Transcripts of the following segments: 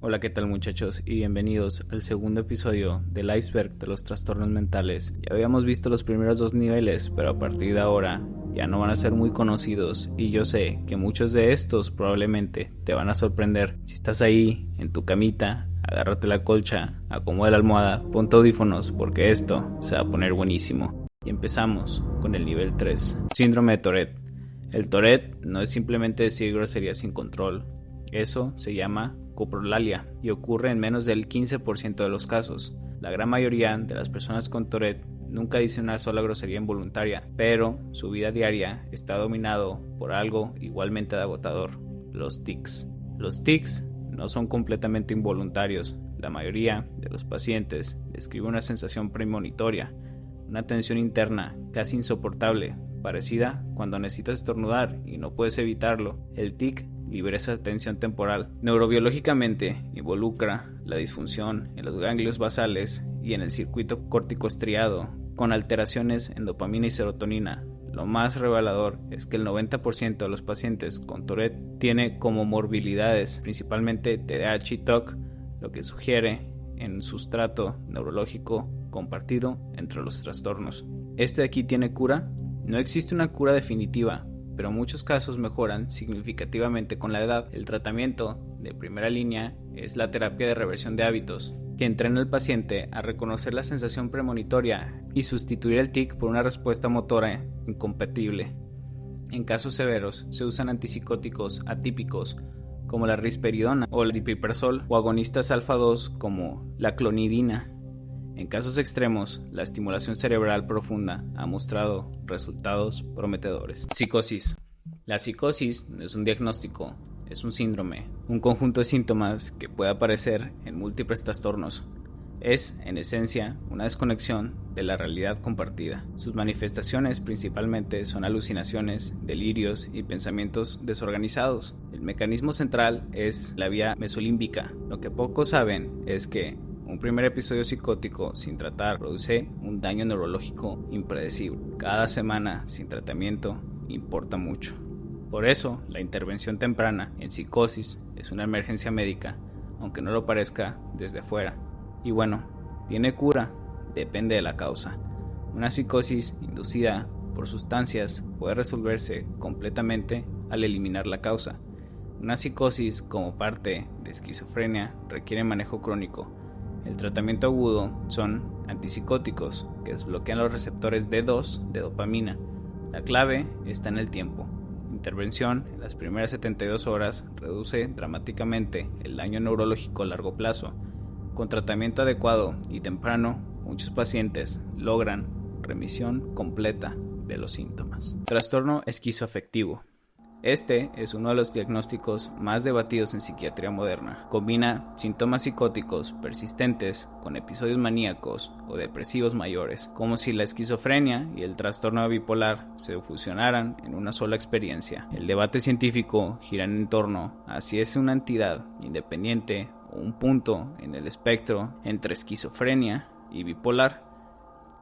Hola, ¿qué tal muchachos? Y bienvenidos al segundo episodio del iceberg de los trastornos mentales. Ya habíamos visto los primeros dos niveles, pero a partir de ahora ya no van a ser muy conocidos y yo sé que muchos de estos probablemente te van a sorprender. Si estás ahí, en tu camita, agárrate la colcha, acomoda la almohada, ponte audífonos porque esto se va a poner buenísimo. Y empezamos con el nivel 3, síndrome de Tourette. El Tourette no es simplemente decir groserías sin control. Eso se llama coprolalia y ocurre en menos del 15% de los casos. La gran mayoría de las personas con Tourette nunca dicen una sola grosería involuntaria, pero su vida diaria está dominado por algo igualmente agotador: los tics. Los tics no son completamente involuntarios. La mayoría de los pacientes describe una sensación premonitoria, una tensión interna casi insoportable, parecida cuando necesitas estornudar y no puedes evitarlo. El tic libera esa tensión temporal. Neurobiológicamente involucra la disfunción en los ganglios basales y en el circuito córtico estriado, con alteraciones en dopamina y serotonina. Lo más revelador es que el 90% de los pacientes con Tourette tiene comorbilidades, principalmente TDAH y TOC, lo que sugiere en sustrato neurológico compartido entre los trastornos. ¿Este de aquí tiene cura? No existe una cura definitiva, pero muchos casos mejoran significativamente con la edad. El tratamiento de primera línea es la terapia de reversión de hábitos, que entrena al paciente a reconocer la sensación premonitoria y sustituir el tic por una respuesta motora incompatible. En casos severos se usan antipsicóticos atípicos como la risperidona o el aripiprazol, o agonistas alfa-2 como la clonidina. En casos extremos, la estimulación cerebral profunda ha mostrado resultados prometedores. Psicosis. La psicosis no es un diagnóstico, es un síndrome, un conjunto de síntomas que puede aparecer en múltiples trastornos. Es, en esencia, una desconexión de la realidad compartida. Sus manifestaciones principalmente son alucinaciones, delirios y pensamientos desorganizados. El mecanismo central es la vía mesolímbica. Lo que pocos saben es que un primer episodio psicótico sin tratar produce un daño neurológico impredecible. Cada semana sin tratamiento importa mucho. Por eso, la intervención temprana en psicosis es una emergencia médica, aunque no lo parezca desde afuera. Y bueno, ¿tiene cura? Depende de la causa. Una psicosis inducida por sustancias puede resolverse completamente al eliminar la causa. Una psicosis como parte de esquizofrenia requiere manejo crónico. El tratamiento agudo son antipsicóticos que desbloquean los receptores D2 de dopamina. La clave está en el tiempo. Intervención en las primeras 72 horas reduce dramáticamente el daño neurológico a largo plazo. Con tratamiento adecuado y temprano, muchos pacientes logran remisión completa de los síntomas. Trastorno esquizoafectivo. Este es uno de los diagnósticos más debatidos en psiquiatría moderna. Combina síntomas psicóticos persistentes con episodios maníacos o depresivos mayores, como si la esquizofrenia y el trastorno bipolar se fusionaran en una sola experiencia. El debate científico gira en torno a si es una entidad independiente o un punto en el espectro entre esquizofrenia y bipolar.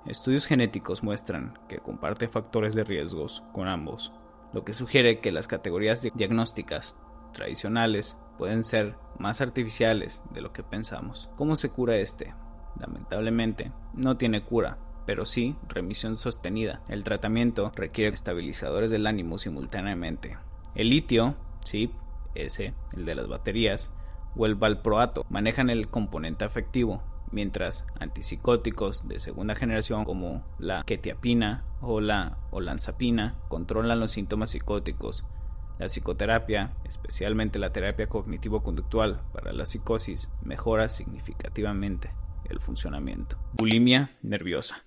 Estudios genéticos muestran que comparte factores de riesgos con ambos, lo que sugiere que las categorías diagnósticas tradicionales pueden ser más artificiales de lo que pensamos. ¿Cómo se cura este? Lamentablemente, no tiene cura, pero sí remisión sostenida. El tratamiento requiere estabilizadores del ánimo simultáneamente. El litio, sí, ese, el de las baterías, o el valproato manejan el componente afectivo, mientras antipsicóticos de segunda generación como la quetiapina o la olanzapina controlan los síntomas psicóticos. La psicoterapia, especialmente la terapia cognitivo-conductual para la psicosis, mejora significativamente el funcionamiento. Bulimia nerviosa.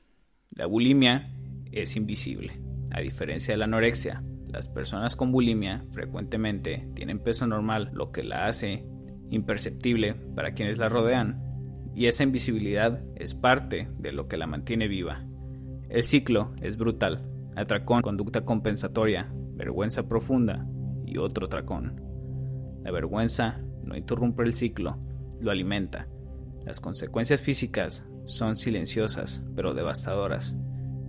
La bulimia es invisible. A diferencia de la anorexia, las personas con bulimia frecuentemente tienen peso normal, lo que la hace imperceptible para quienes la rodean. Y esa invisibilidad es parte de lo que la mantiene viva. El ciclo es brutal: atracón, conducta compensatoria, vergüenza profunda y otro atracón. La vergüenza no interrumpe el ciclo, lo alimenta. Las consecuencias físicas son silenciosas pero devastadoras: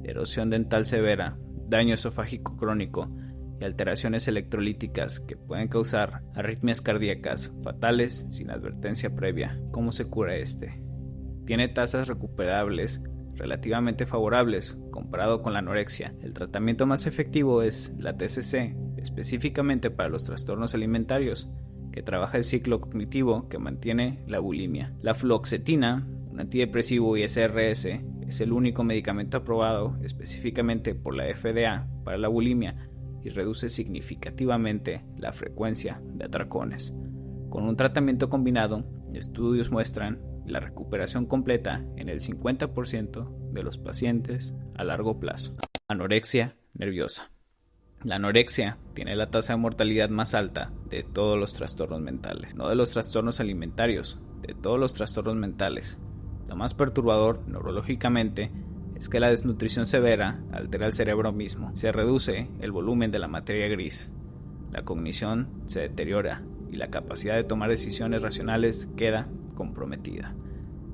erosión dental severa, daño esofágico crónico, y alteraciones electrolíticas que pueden causar arritmias cardíacas fatales sin advertencia previa. ¿Cómo se cura este? Tiene tasas recuperables relativamente favorables comparado con la anorexia. El tratamiento más efectivo es la TCC, específicamente para los trastornos alimentarios, que trabaja el ciclo cognitivo que mantiene la bulimia. La fluoxetina, un antidepresivo ISRS, es el único medicamento aprobado específicamente por la FDA para la bulimia y reduce significativamente la frecuencia de atracones. Con un tratamiento combinado, estudios muestran la recuperación completa en el 50% de los pacientes a largo plazo. Anorexia nerviosa. La anorexia tiene la tasa de mortalidad más alta de todos los trastornos mentales, no de los trastornos alimentarios, de todos los trastornos mentales. Lo más perturbador neurológicamente es que la desnutrición severa altera el cerebro mismo, se reduce el volumen de la materia gris, la cognición se deteriora y la capacidad de tomar decisiones racionales queda comprometida.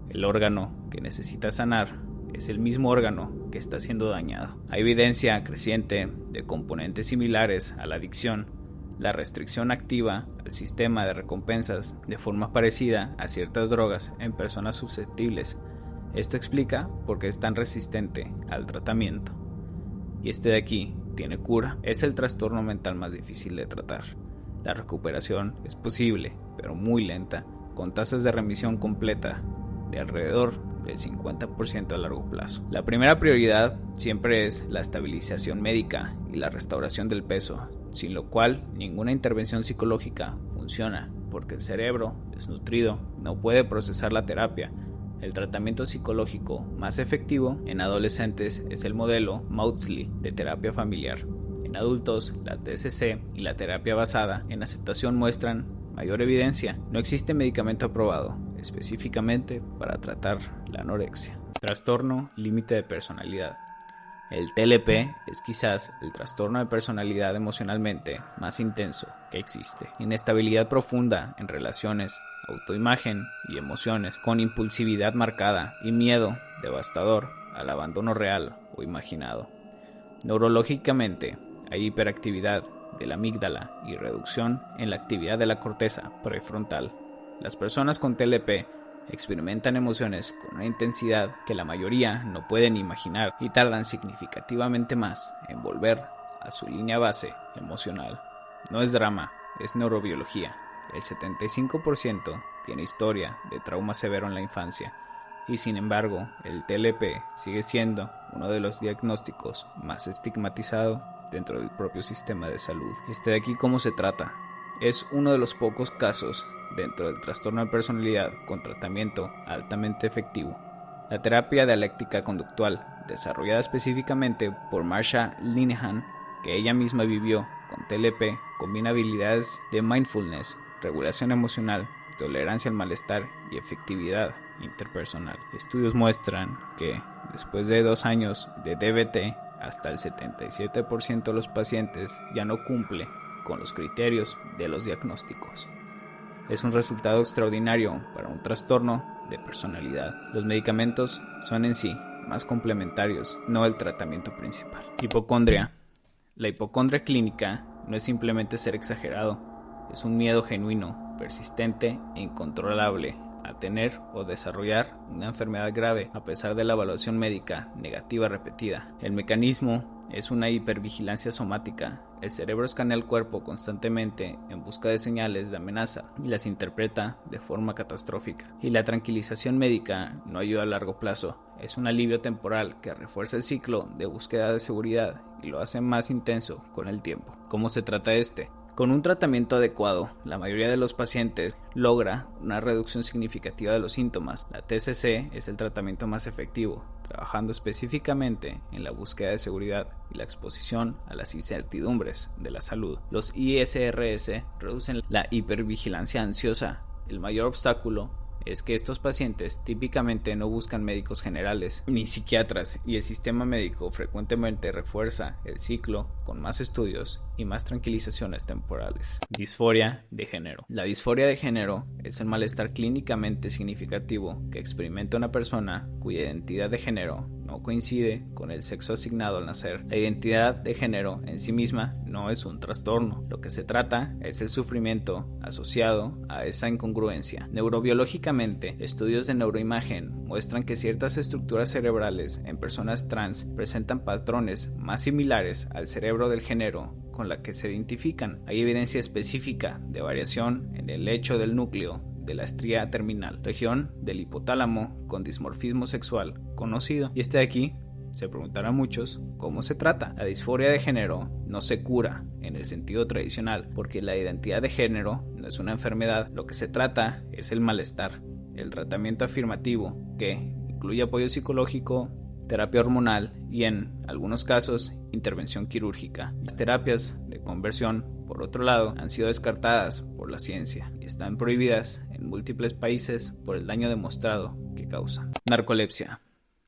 El órgano que necesita sanar es el mismo órgano que está siendo dañado. Hay evidencia creciente de componentes similares a la adicción, la restricción activa al sistema de recompensas de forma parecida a ciertas drogas en personas susceptibles. Esto explica por qué es tan resistente al tratamiento. Y este de aquí tiene cura. Es el trastorno mental más difícil de tratar. La recuperación es posible, pero muy lenta, con tasas de remisión completa de alrededor del 50% a largo plazo. La primera prioridad siempre es la estabilización médica y la restauración del peso, sin lo cual ninguna intervención psicológica funciona, porque el cerebro desnutrido no puede procesar la terapia. El tratamiento psicológico más efectivo en adolescentes es el modelo Maudsley de terapia familiar. En adultos, la TCC y la terapia basada en aceptación muestran mayor evidencia. No existe medicamento aprobado específicamente para tratar la anorexia. Trastorno límite de personalidad. El TLP es quizás el trastorno de personalidad emocionalmente más intenso que existe. Inestabilidad profunda en relaciones, autoimagen y emociones, con impulsividad marcada y miedo devastador al abandono real o imaginado. Neurológicamente, hay hiperactividad de la amígdala y reducción en la actividad de la corteza prefrontal. Las personas con TLP experimentan emociones con una intensidad que la mayoría no pueden imaginar y tardan significativamente más en volver a su línea base emocional. No es drama, es neurobiología. El 75% tiene historia de trauma severo en la infancia y sin embargo el TLP sigue siendo uno de los diagnósticos más estigmatizados dentro del propio sistema de salud. De aquí cómo se trata. Es uno de los pocos casos dentro del trastorno de personalidad con tratamiento altamente efectivo. La terapia dialéctica conductual, desarrollada específicamente por Marsha Linehan, que ella misma vivió con TLP, combina habilidades de mindfulness, regulación emocional, tolerancia al malestar y efectividad interpersonal. Estudios muestran que después de 2 años de DBT, hasta el 77% de los pacientes ya no cumple con los criterios de los diagnósticos. Es un resultado extraordinario para un trastorno de personalidad. Los medicamentos son en sí más complementarios, no el tratamiento principal. Hipocondria. La hipocondria clínica no es simplemente ser exagerado, es un miedo genuino, persistente e incontrolable a tener o desarrollar una enfermedad grave a pesar de la evaluación médica negativa repetida. El mecanismo es una hipervigilancia somática. El cerebro escanea el cuerpo constantemente en busca de señales de amenaza y las interpreta de forma catastrófica. Y la tranquilización médica no ayuda a largo plazo. Es un alivio temporal que refuerza el ciclo de búsqueda de seguridad y lo hace más intenso con el tiempo. ¿Cómo se trata este? Con un tratamiento adecuado, la mayoría de los pacientes logra una reducción significativa de los síntomas. La TCC es el tratamiento más efectivo, trabajando específicamente en la búsqueda de seguridad y la exposición a las incertidumbres de la salud. Los ISRS reducen la hipervigilancia ansiosa. El mayor obstáculo es que estos pacientes típicamente no buscan médicos generales ni psiquiatras y el sistema médico frecuentemente refuerza el ciclo con más estudios y más tranquilizaciones temporales. Disforia de género. La disforia de género es el malestar clínicamente significativo que experimenta una persona cuya identidad de género no coincide con el sexo asignado al nacer. La identidad de género en sí misma no es un trastorno. Lo que se trata es el sufrimiento asociado a esa incongruencia. Neurobiológicamente, estudios de neuroimagen muestran que ciertas estructuras cerebrales en personas trans presentan patrones más similares al cerebro del género con la que se identifican. Hay evidencia específica de variación en el hecho del núcleo de la estría terminal, región del hipotálamo con dimorfismo sexual conocido. Y de aquí se preguntarán muchos cómo se trata. La disforia de género no se cura en el sentido tradicional, porque la identidad de género no es una enfermedad. Lo que se trata es el malestar. El tratamiento afirmativo, que incluye apoyo psicológico, terapia hormonal y en algunos casos intervención quirúrgica. Las terapias de conversión, por otro lado, han sido descartadas por la ciencia y están prohibidas en múltiples países por el daño demostrado que causan. Narcolepsia.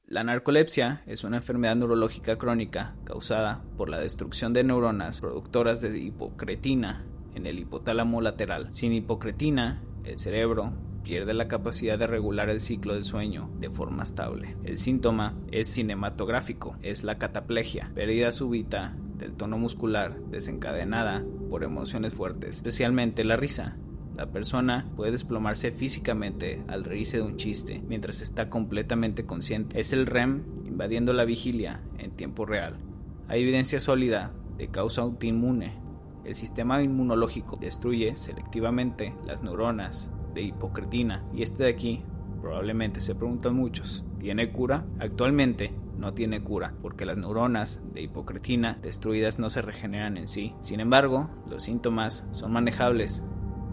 La narcolepsia es una enfermedad neurológica crónica causada por la destrucción de neuronas productoras de hipocretina en el hipotálamo lateral. Sin hipocretina, el cerebro pierde la capacidad de regular el ciclo del sueño de forma estable. El síntoma es cinematográfico, es la cataplegia, pérdida súbita del tono muscular desencadenada por emociones fuertes, especialmente la risa. La persona puede desplomarse físicamente al reírse de un chiste mientras está completamente consciente. Es el REM invadiendo la vigilia en tiempo real. Hay evidencia sólida de causa autoinmune. El sistema inmunológico destruye selectivamente las neuronas de hipocretina. Y de aquí probablemente se preguntan muchos, ¿tiene cura? Actualmente no tiene cura, porque las neuronas de hipocretina destruidas no se regeneran en sí. Sin embargo, los síntomas son manejables.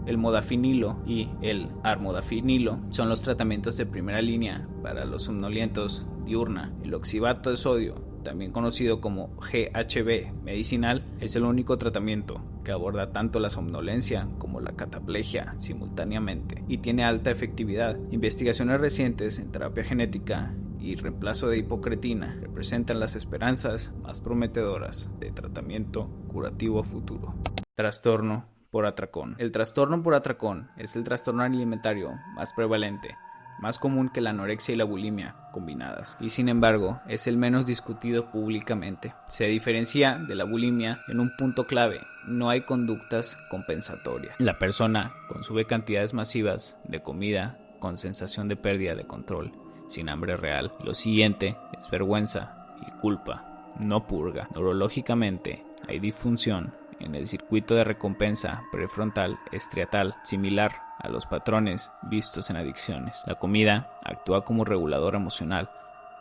El modafinilo y el armodafinilo son los tratamientos de primera línea para los somnolientos diurna. El oxibato de sodio, también conocido como GHB medicinal, es el único tratamiento que aborda tanto la somnolencia como la cataplegia simultáneamente y tiene alta efectividad. Investigaciones recientes en terapia genética y reemplazo de hipocretina representan las esperanzas más prometedoras de tratamiento curativo futuro. Trastorno por atracón. El trastorno por atracón es el trastorno alimentario más prevalente, más común que la anorexia y la bulimia combinadas, y sin embargo es el menos discutido públicamente. Se diferencia de la bulimia en un punto clave: no hay conductas compensatorias. La persona consume cantidades masivas de comida con sensación de pérdida de control, sin hambre real. Lo siguiente es vergüenza y culpa, no purga. Neurológicamente hay disfunción en el circuito de recompensa prefrontal estriatal, similar a los patrones vistos en adicciones. La comida actúa como regulador emocional.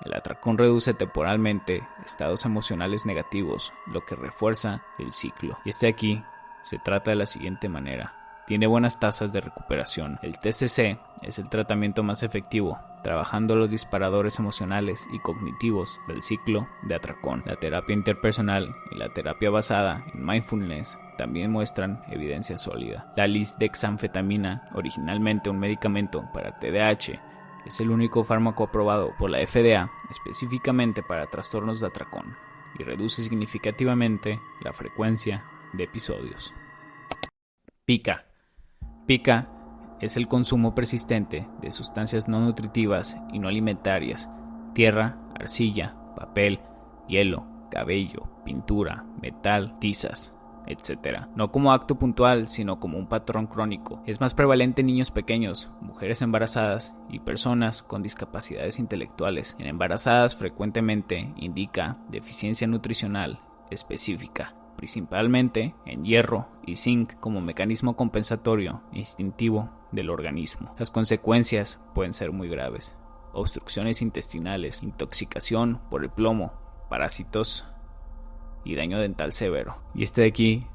El atracón reduce temporalmente estados emocionales negativos, lo que refuerza el ciclo. Y aquí se trata de la siguiente manera. Tiene buenas tasas de recuperación. El TCC es el tratamiento más efectivo, trabajando los disparadores emocionales y cognitivos del ciclo de atracón. La terapia interpersonal y la terapia basada en mindfulness también muestran evidencia sólida. La lisdexanfetamina, originalmente un medicamento para TDAH, es el único fármaco aprobado por la FDA específicamente para trastornos de atracón y reduce significativamente la frecuencia de episodios. Pica. Pica es el consumo persistente de sustancias no nutritivas y no alimentarias: tierra, arcilla, papel, hielo, cabello, pintura, metal, tizas, etc. No como acto puntual, sino como un patrón crónico. Es más prevalente en niños pequeños, mujeres embarazadas y personas con discapacidades intelectuales. En embarazadas frecuentemente indica deficiencia nutricional específica, principalmente en hierro y zinc, como mecanismo compensatorio e instintivo del organismo. Las consecuencias pueden ser muy graves: obstrucciones intestinales, intoxicación por el plomo, parásitos y daño dental severo. Y de aquí,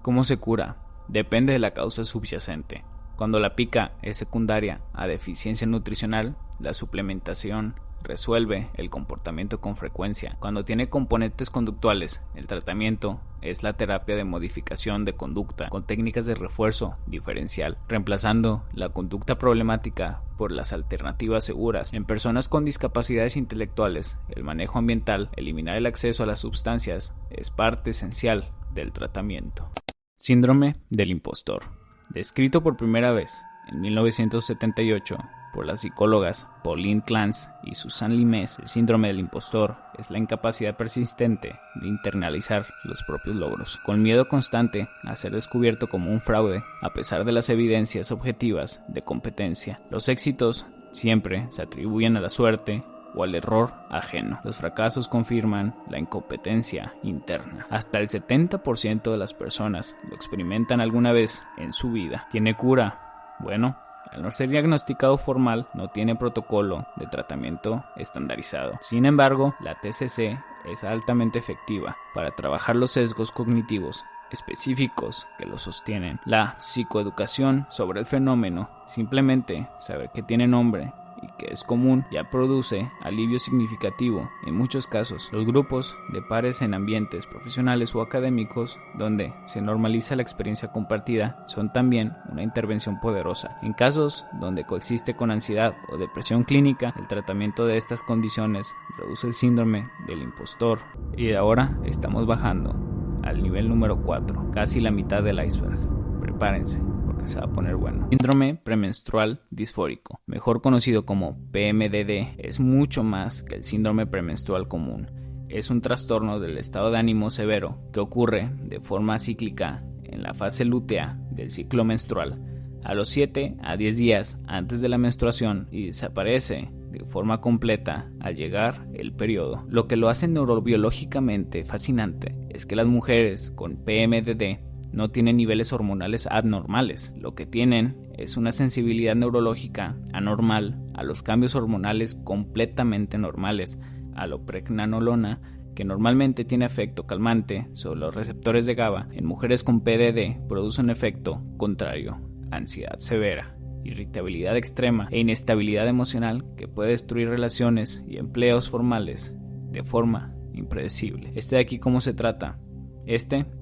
¿cómo se cura? Depende de la causa subyacente. Cuando la pica es secundaria a deficiencia nutricional, la suplementación resuelve el comportamiento con frecuencia. Cuando tiene componentes conductuales, el tratamiento es la terapia de modificación de conducta con técnicas de refuerzo diferencial, reemplazando la conducta problemática por las alternativas seguras. En personas con discapacidades intelectuales, el manejo ambiental, eliminar el acceso a las sustancias, es parte esencial del tratamiento. Síndrome del impostor. Descrito por primera vez en 1978 por las psicólogas Pauline Clance y Susan Limes, el síndrome del impostor es la incapacidad persistente de internalizar los propios logros, con miedo constante a ser descubierto como un fraude, a pesar de las evidencias objetivas de competencia. Los éxitos siempre se atribuyen a la suerte o al error ajeno. Los fracasos confirman la incompetencia interna. Hasta el 70% de las personas lo experimentan alguna vez en su vida. ¿Tiene cura? Bueno, al no ser diagnosticado formal, no tiene protocolo de tratamiento estandarizado. Sin embargo, la TCC es altamente efectiva para trabajar los sesgos cognitivos específicos que lo sostienen. La psicoeducación sobre el fenómeno, simplemente saber que tiene nombre y que es común, ya produce alivio significativo en muchos casos. Los grupos de pares en ambientes profesionales o académicos donde se normaliza la experiencia compartida son también una intervención poderosa. En casos donde coexiste con ansiedad o depresión clínica, el tratamiento de estas condiciones reduce el síndrome del impostor. Y ahora estamos bajando al nivel número 4, casi la mitad del iceberg. Prepárense, se va a poner bueno. Síndrome premenstrual disfórico, mejor conocido como PMDD, es mucho más que el síndrome premenstrual común. Es un trastorno del estado de ánimo severo que ocurre de forma cíclica en la fase lútea del ciclo menstrual, a los 7 a 10 días antes de la menstruación, y desaparece de forma completa al llegar el periodo. Lo que lo hace neurobiológicamente fascinante es que las mujeres con PMDD no tienen niveles hormonales abnormales. Lo que tienen es una sensibilidad neurológica anormal a los cambios hormonales completamente normales, a la pregnenolona, que normalmente tiene efecto calmante sobre los receptores de GABA. En mujeres con PDD produce un efecto contrario: ansiedad severa, irritabilidad extrema e inestabilidad emocional que puede destruir relaciones y empleos formales de forma impredecible. De aquí cómo se trata.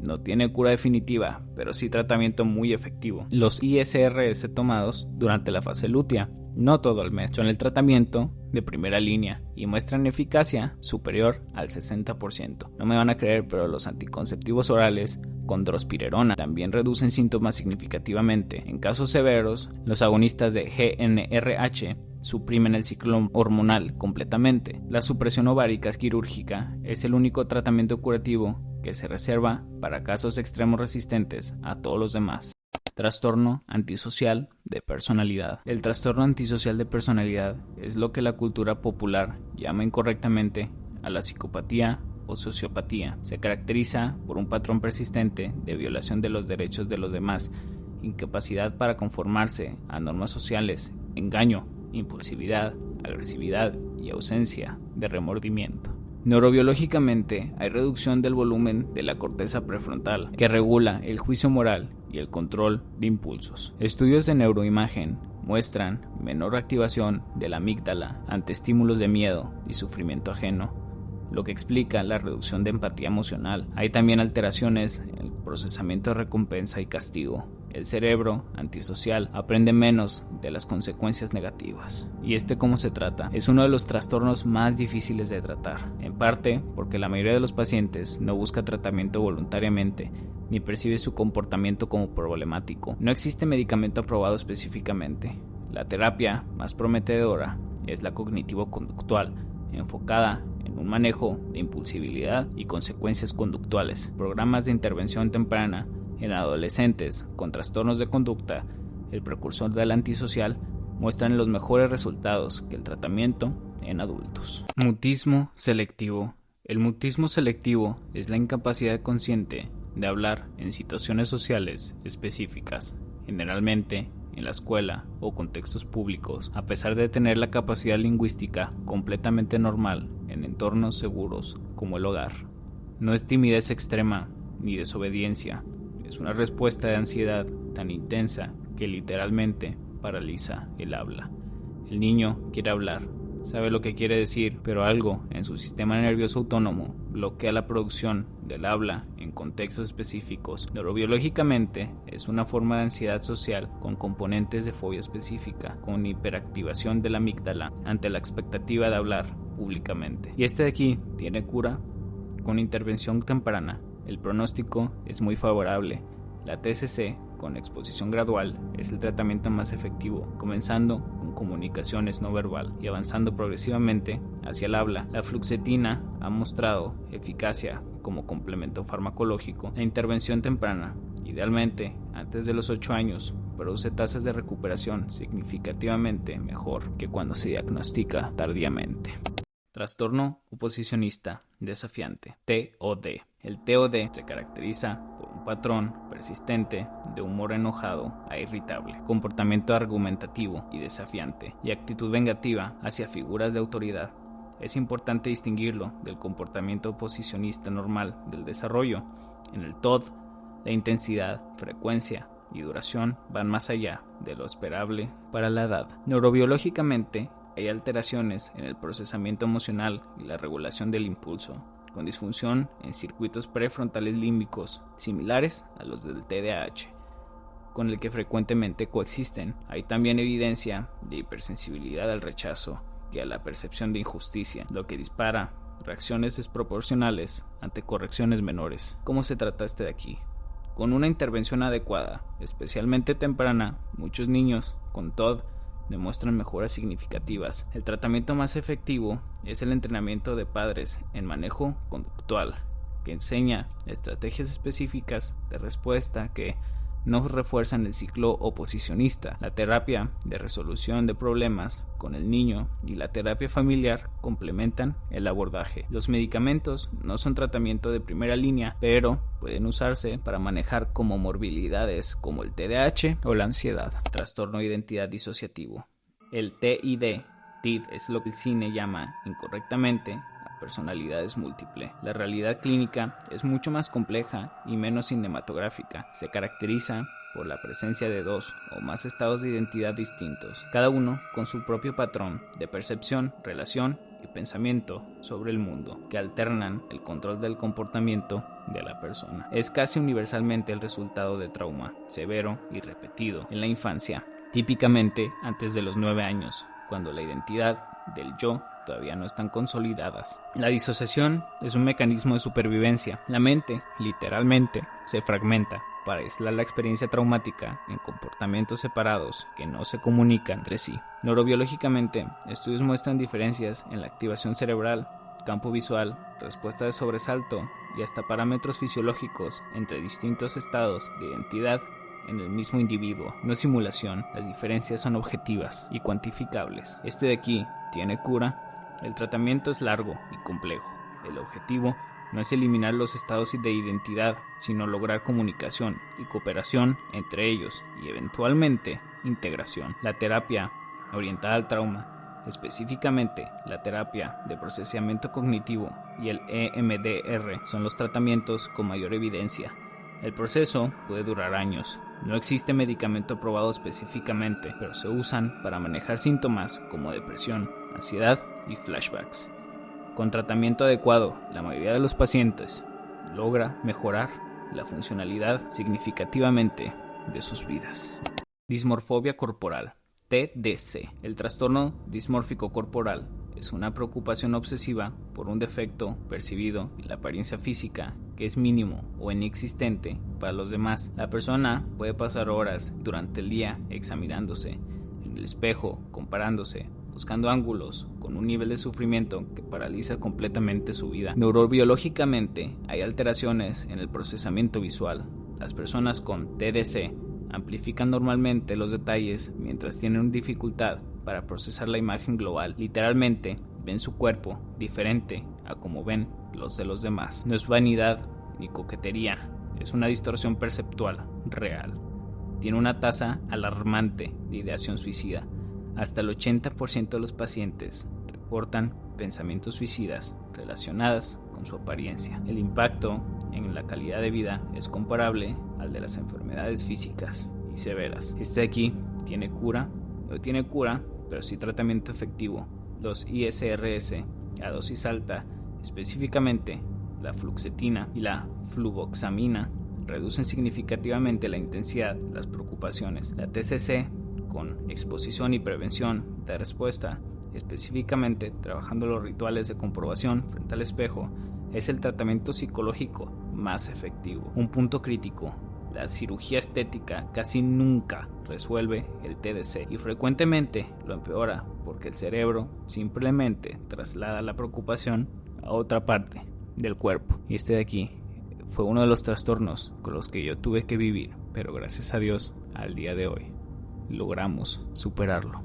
No tiene cura definitiva, pero sí tratamiento muy efectivo. Los ISRS tomados durante la fase lútea, no todo el mes, son el tratamiento de primera línea y muestran eficacia superior al 60%. No me van a creer, pero los anticonceptivos orales con drospirenona también reducen síntomas significativamente. En casos severos, los agonistas de GnRH suprimen el ciclo hormonal completamente. La supresión ovárica quirúrgica es el único tratamiento curativo que se reserva para casos extremos resistentes a todos los demás. Trastorno antisocial de personalidad. El trastorno antisocial de personalidad es lo que la cultura popular llama incorrectamente a la psicopatía o sociopatía. Se caracteriza por un patrón persistente de violación de los derechos de los demás, incapacidad para conformarse a normas sociales, engaño, impulsividad, agresividad y ausencia de remordimiento. Neurobiológicamente hay reducción del volumen de la corteza prefrontal, que regula el juicio moral y el control de impulsos. Estudios de neuroimagen muestran menor activación de la amígdala ante estímulos de miedo y sufrimiento ajeno, lo que explica la reducción de empatía emocional. Hay también alteraciones en el procesamiento de recompensa y castigo. El cerebro antisocial aprende menos de las consecuencias negativas. ¿Y cómo se trata? Es uno de los trastornos más difíciles de tratar, en parte porque la mayoría de los pacientes no busca tratamiento voluntariamente ni percibe su comportamiento como problemático. No existe medicamento aprobado específicamente. La terapia más prometedora es la cognitivo-conductual, enfocada en un manejo de impulsividad y consecuencias conductuales. Programas de intervención temprana en adolescentes con trastornos de conducta, el precursor del antisocial, muestran los mejores resultados que el tratamiento en adultos. Mutismo selectivo. El mutismo selectivo es la incapacidad consciente de hablar en situaciones sociales específicas, generalmente en la escuela o contextos públicos, a pesar de tener la capacidad lingüística completamente normal en entornos seguros como el hogar. No es timidez extrema ni desobediencia, es una respuesta de ansiedad tan intensa que literalmente paraliza el habla. El niño quiere hablar, sabe lo que quiere decir, pero algo en su sistema nervioso autónomo bloquea la producción del habla en contextos específicos. Neurobiológicamente es una forma de ansiedad social con componentes de fobia específica, con hiperactivación de la amígdala ante la expectativa de hablar públicamente. Y de aquí tiene cura con intervención temprana. El pronóstico es muy favorable. La TCC con exposición gradual es el tratamiento más efectivo, comenzando con con comunicaciones no verbal y avanzando progresivamente hacia el habla. La fluoxetina ha mostrado eficacia como complemento farmacológico. La intervención temprana, idealmente antes de los 8 años, produce tasas de recuperación significativamente mejor que cuando se diagnostica tardíamente. Trastorno oposicionista desafiante, TOD. El TOD se caracteriza por un patrón persistente de humor enojado a irritable, comportamiento argumentativo y desafiante, y actitud vengativa hacia figuras de autoridad. Es importante distinguirlo del comportamiento oposicionista normal del desarrollo. En el TOD, la intensidad, frecuencia y duración van más allá de lo esperable para la edad. Neurobiológicamente, hay alteraciones en el procesamiento emocional y la regulación del impulso, con disfunción en circuitos prefrontales límbicos similares a los del TDAH, con el que frecuentemente coexisten. Hay también evidencia de hipersensibilidad al rechazo y a la percepción de injusticia, lo que dispara reacciones desproporcionales ante correcciones menores. ¿Cómo se trata de aquí? Con una intervención adecuada, especialmente temprana, muchos niños con TOD demuestran mejoras significativas. El tratamiento más efectivo es el entrenamiento de padres en manejo conductual, que enseña estrategias específicas de respuesta que no refuerzan el ciclo oposicionista. La terapia de resolución de problemas con el niño y la terapia familiar complementan el abordaje. Los medicamentos no son tratamiento de primera línea, pero pueden usarse para manejar comorbilidades como el TDAH o la ansiedad. Trastorno de identidad disociativo. El TID es lo que el cine llama incorrectamente personalidades múltiple. La realidad clínica es mucho más compleja y menos cinematográfica. Se caracteriza por la presencia de 2 o más estados de identidad distintos, cada uno con su propio patrón de percepción, relación y pensamiento sobre el mundo, que alternan el control del comportamiento de la persona. Es casi universalmente el resultado de trauma severo y repetido en la infancia, típicamente antes de los 9 años, cuando la identidad del yo todavía no están consolidadas. La disociación es un mecanismo de supervivencia. La mente, literalmente, se fragmenta para aislar la experiencia traumática en comportamientos separados que no se comunican entre sí. Neurobiológicamente, estudios muestran diferencias en la activación cerebral, campo visual, respuesta de sobresalto y hasta parámetros fisiológicos entre distintos estados de identidad en el mismo individuo. No es simulación, las diferencias son objetivas y cuantificables. Este de aquí tiene cura. El tratamiento es largo y complejo. El objetivo no es eliminar los estados de identidad, sino lograr comunicación y cooperación entre ellos y eventualmente integración. La terapia orientada al trauma, específicamente la terapia de procesamiento cognitivo y el EMDR, son los tratamientos con mayor evidencia. El proceso puede durar años. No existe medicamento aprobado específicamente, pero se usan para manejar síntomas como depresión, ansiedad y flashbacks. Con tratamiento adecuado, la mayoría de los pacientes logra mejorar la funcionalidad significativamente de sus vidas. Dismorfobia corporal, TDC. El trastorno dismórfico corporal es una preocupación obsesiva por un defecto percibido en la apariencia física que es mínimo o inexistente para los demás. La persona puede pasar horas durante el día examinándose en el espejo, comparándose, buscando ángulos con un nivel de sufrimiento que paraliza completamente su vida. Neurobiológicamente hay alteraciones en el procesamiento visual. Las personas con TDC amplifican normalmente los detalles mientras tienen dificultad para procesar la imagen global. Literalmente ven su cuerpo diferente a como ven los de los demás. No es vanidad ni coquetería, es una distorsión perceptual real. Tiene una tasa alarmante de ideación suicida. Hasta el 80% de los pacientes reportan pensamientos suicidas relacionados con su apariencia. El impacto en la calidad de vida es comparable al de las enfermedades físicas y severas. Este de aquí tiene cura, no tiene cura, pero sí tratamiento efectivo. Los ISRS a dosis alta, específicamente la fluoxetina y la fluvoxamina, reducen significativamente la intensidad de las preocupaciones. La TCC, con exposición y prevención de respuesta, específicamente trabajando los rituales de comprobación frente al espejo, es el tratamiento psicológico más efectivo. Un punto crítico: La cirugía estética casi nunca resuelve el TDC y frecuentemente lo empeora porque el cerebro simplemente traslada la preocupación a otra parte del cuerpo. Y este de aquí fue uno de los trastornos con los que yo tuve que vivir, pero gracias a Dios al día de hoy logramos superarlo.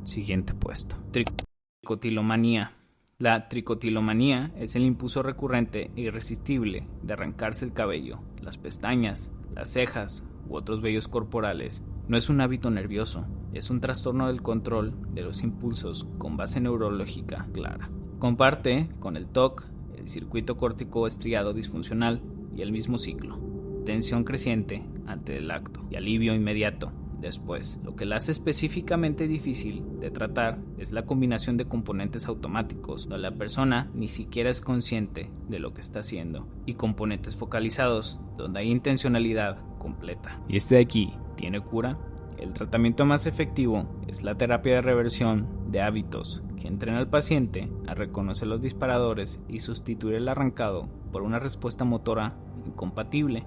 Siguiente puesto. Tricotilomanía. La tricotilomanía es el impulso recurrente e irresistible de arrancarse el cabello, las pestañas, las cejas u otros vellos corporales. No es un hábito nervioso, es un trastorno del control de los impulsos con base neurológica clara. Comparte con el TOC, el circuito córtico estriado disfuncional y el mismo ciclo. Tensión creciente antes del acto y alivio inmediato después. Lo que la hace específicamente difícil de tratar es la combinación de componentes automáticos, donde la persona ni siquiera es consciente de lo que está haciendo, y componentes focalizados, donde hay intencionalidad completa. Y este de aquí tiene cura. El tratamiento más efectivo es la terapia de reversión de hábitos, que entrena al paciente a reconocer los disparadores y sustituir el arrancado por una respuesta motora incompatible.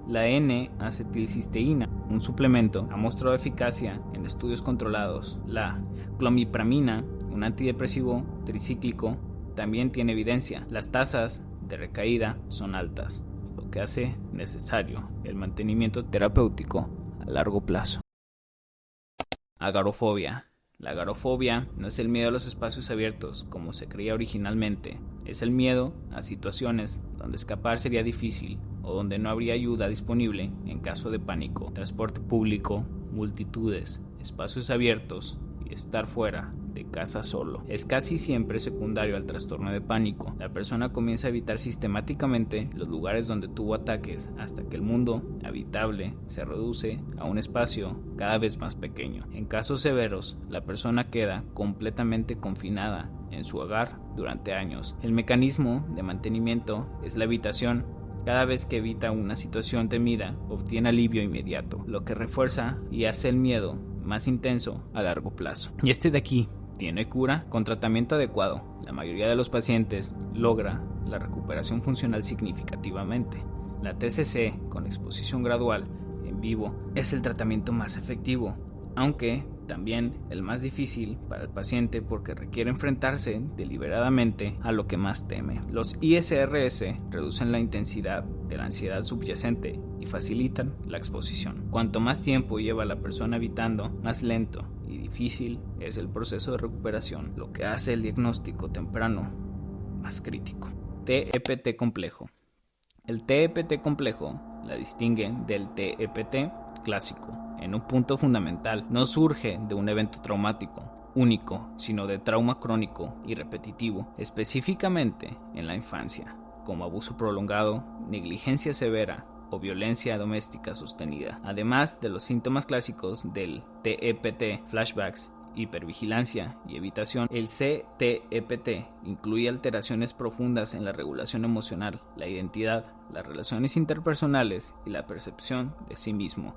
La N-acetilcisteína, un suplemento, ha mostrado eficacia en estudios controlados. La clomipramina, un antidepresivo tricíclico, también tiene evidencia. Las tasas de recaída son altas, lo que hace necesario el mantenimiento terapéutico a largo plazo. Agorafobia. La agorafobia no es el miedo a los espacios abiertos como se creía originalmente, es el miedo a situaciones donde escapar sería difícil o donde no habría ayuda disponible en caso de pánico. Transporte público, multitudes, espacios abiertos y estar fuera de casa solo. Es casi siempre secundario al trastorno de pánico. La persona comienza a evitar sistemáticamente los lugares donde tuvo ataques hasta que el mundo habitable se reduce a un espacio cada vez más pequeño. En casos severos, la persona queda completamente confinada en su hogar durante años. El mecanismo de mantenimiento es la evitación. Cada vez que evita una situación temida, obtiene alivio inmediato, lo que refuerza y hace el miedo más intenso a largo plazo. Y este de aquí tiene cura con tratamiento adecuado. La mayoría de los pacientes logra la recuperación funcional significativamente. La TCC con exposición gradual en vivo es el tratamiento más efectivo, aunque también el más difícil para el paciente porque requiere enfrentarse deliberadamente a lo que más teme. Los ISRS reducen la intensidad de la ansiedad subyacente y facilitan la exposición. Cuanto más tiempo lleva la persona evitando, más lento y difícil es el proceso de recuperación, lo que hace el diagnóstico temprano más crítico. TEPT complejo. El TEPT complejo la distingue del TEPT clásico en un punto fundamental. No surge de un evento traumático único, sino de trauma crónico y repetitivo, específicamente en la infancia, como abuso prolongado, negligencia severa o violencia doméstica sostenida. Además de los síntomas clásicos del TEPT, flashbacks, hipervigilancia y evitación, el CTEPT incluye alteraciones profundas en la regulación emocional, la identidad, las relaciones interpersonales y la percepción de sí mismo.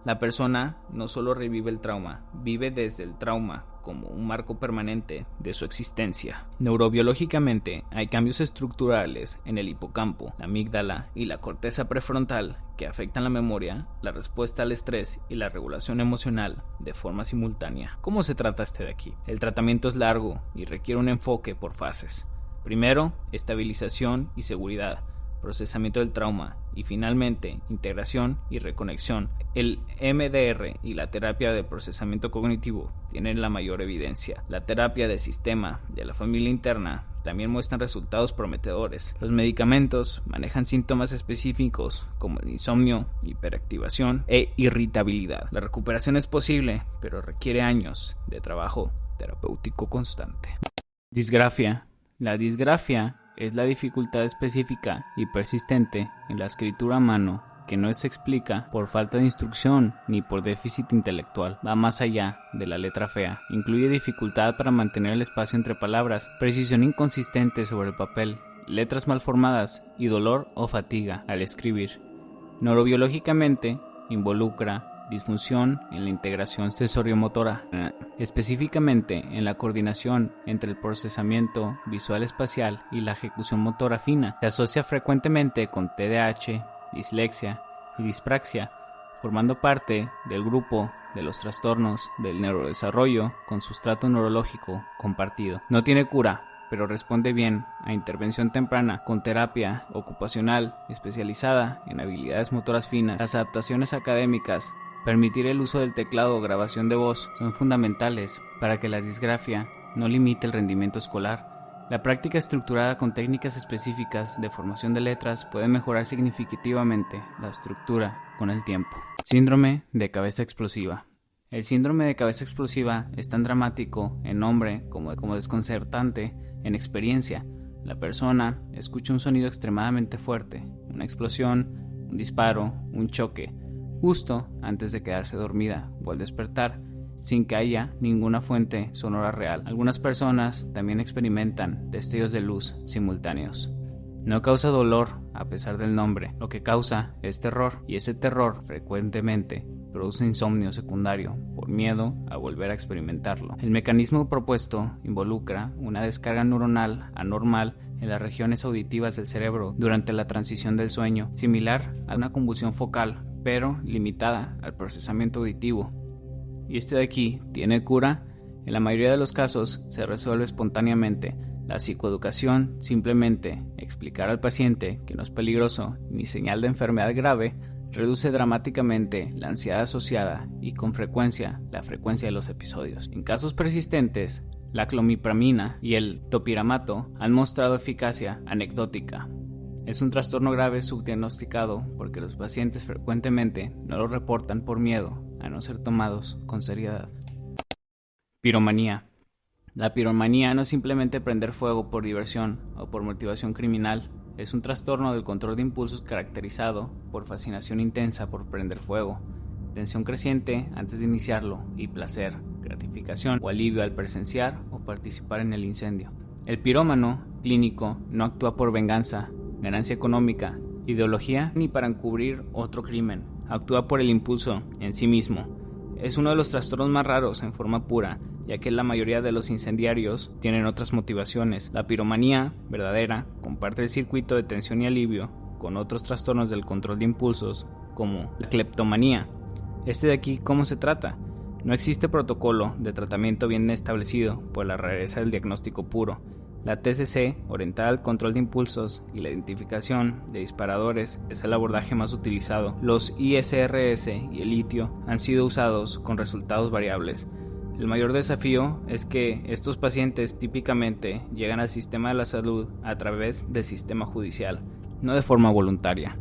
La persona no solo revive el trauma, vive desde el trauma como un marco permanente de su existencia. Neurobiológicamente, hay cambios estructurales en el hipocampo, la amígdala y la corteza prefrontal que afectan la memoria, la respuesta al estrés y la regulación emocional de forma simultánea. ¿Cómo se trata este de aquí? El tratamiento es largo y requiere un enfoque por fases. Primero, estabilización y seguridad, procesamiento del trauma y finalmente integración y reconexión. El MDR y la terapia de procesamiento cognitivo tienen la mayor evidencia. La terapia de sistema de la familia interna también muestran resultados prometedores. Los medicamentos manejan síntomas específicos como el insomnio, hiperactivación e irritabilidad. La recuperación es posible, pero requiere años de trabajo terapéutico constante. Disgrafia. La disgrafia es la dificultad específica y persistente en la escritura a mano que no se explica por falta de instrucción ni por déficit intelectual. Va más allá de la letra fea. Incluye dificultad para mantener el espacio entre palabras, precisión inconsistente sobre el papel, letras mal formadas y dolor o fatiga al escribir. Neurobiológicamente involucra disfunción en la integración sensoriomotora, específicamente en la coordinación entre el procesamiento visual espacial y la ejecución motora fina. Se asocia frecuentemente con TDAH, dislexia y dispraxia, formando parte del grupo de los trastornos del neurodesarrollo con sustrato neurológico compartido. No tiene cura, pero responde bien a intervención temprana con terapia ocupacional especializada en habilidades motoras finas. Las adaptaciones académicas, permitir el uso del teclado o grabación de voz son fundamentales para que la disgrafia no limite el rendimiento escolar. La práctica estructurada con técnicas específicas de formación de letras puede mejorar significativamente la estructura con el tiempo. Síndrome de cabeza explosiva. El síndrome de cabeza explosiva es tan dramático en nombre como desconcertante en experiencia. La persona escucha un sonido extremadamente fuerte, una explosión, un disparo, un choque, justo antes de quedarse dormida o al despertar, sin que haya ninguna fuente sonora real. Algunas personas también experimentan destellos de luz simultáneos. No causa dolor a pesar del nombre, lo que causa es terror, y ese terror frecuentemente produce insomnio secundario por miedo a volver a experimentarlo. El mecanismo propuesto involucra una descarga neuronal anormal en las regiones auditivas del cerebro durante la transición del sueño, similar a una convulsión focal, pero limitada al procesamiento auditivo. Y este de aquí tiene cura. En la mayoría de los casos se resuelve espontáneamente. La psicoeducación, simplemente explicar al paciente que no es peligroso ni señal de enfermedad grave, reduce dramáticamente la ansiedad asociada y con frecuencia la frecuencia de los episodios. En casos persistentes, la clomipramina y el topiramato han mostrado eficacia anecdótica. Es un trastorno grave subdiagnosticado porque los pacientes frecuentemente no lo reportan por miedo a no ser tomados con seriedad. Piromanía. La piromanía no es simplemente prender fuego por diversión o por motivación criminal. Es un trastorno del control de impulsos caracterizado por fascinación intensa por prender fuego, tensión creciente antes de iniciarlo y placer, gratificación o alivio al presenciar o participar en el incendio. El pirómano clínico no actúa por venganza, ganancia económica, ideología ni para encubrir otro crimen. Actúa por el impulso en sí mismo. Es uno de los trastornos más raros en forma pura, ya que la mayoría de los incendiarios tienen otras motivaciones. La piromanía verdadera comparte el circuito de tensión y alivio con otros trastornos del control de impulsos, como la cleptomanía. Este de aquí, ¿cómo se trata? No existe protocolo de tratamiento bien establecido por la rareza del diagnóstico puro. La TCC, orientada al control de impulsos y la identificación de disparadores, es el abordaje más utilizado. Los ISRS y el litio han sido usados con resultados variables. El mayor desafío es que estos pacientes típicamente llegan al sistema de la salud a través del sistema judicial, no de forma voluntaria.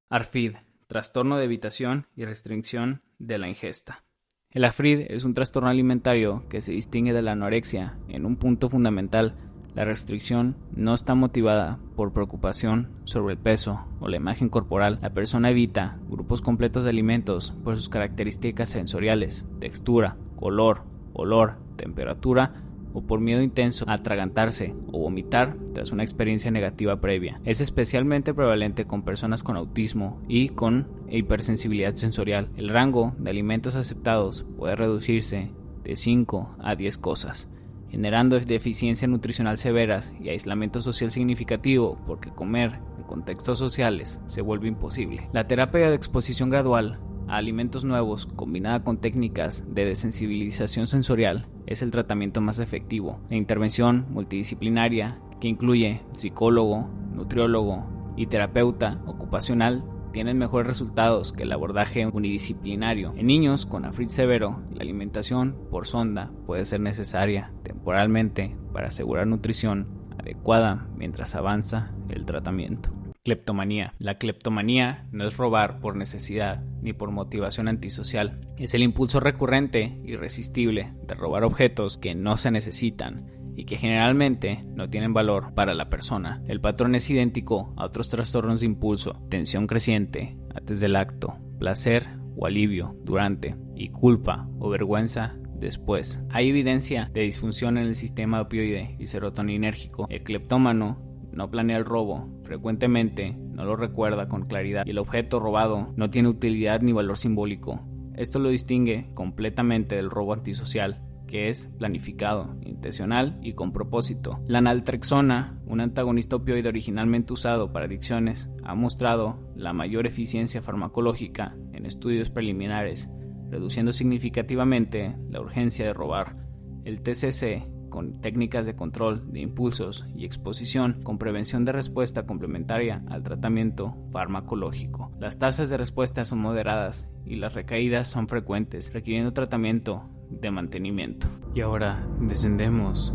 ARFID, trastorno de evitación y restricción de la ingesta. El ARFID es un trastorno alimentario que se distingue de la anorexia en un punto fundamental. La restricción no está motivada por preocupación sobre el peso o la imagen corporal. La persona evita grupos completos de alimentos por sus características sensoriales, textura, color, olor, temperatura o por miedo intenso a atragantarse o vomitar tras una experiencia negativa previa. Es especialmente prevalente con personas con autismo y con hipersensibilidad sensorial. El rango de alimentos aceptados puede reducirse de 5 a 10 cosas, generando deficiencias nutricional severas y aislamiento social significativo porque comer en contextos sociales se vuelve imposible. La terapia de exposición gradual a alimentos nuevos combinada con técnicas de desensibilización sensorial es el tratamiento más efectivo. La intervención multidisciplinaria, que incluye psicólogo, nutriólogo y terapeuta ocupacional, tienen mejores resultados que el abordaje unidisciplinario. En niños con ARFID severo, la alimentación por sonda puede ser necesaria temporalmente para asegurar nutrición adecuada mientras avanza el tratamiento. Cleptomanía. La cleptomanía no es robar por necesidad ni por motivación antisocial. Es el impulso recurrente e irresistible de robar objetos que no se necesitan y que generalmente no tienen valor para la persona. El patrón es idéntico a otros trastornos de impulso: tensión creciente antes del acto, placer o alivio durante y culpa o vergüenza después. Hay evidencia de disfunción en el sistema opioide y serotoninérgico. El cleptómano no planea el robo, frecuentemente no lo recuerda con claridad y el objeto robado no tiene utilidad ni valor simbólico. Esto lo distingue completamente del robo antisocial, que es planificado, intencional y con propósito. La naltrexona, un antagonista opioide originalmente usado para adicciones, ha mostrado la mayor eficiencia farmacológica en estudios preliminares, reduciendo significativamente la urgencia de robar. El TCC, con técnicas de control de impulsos y exposición con prevención de respuesta complementaria al tratamiento farmacológico. Las tasas de respuesta son moderadas y las recaídas son frecuentes, requiriendo tratamiento de mantenimiento. Y ahora descendemos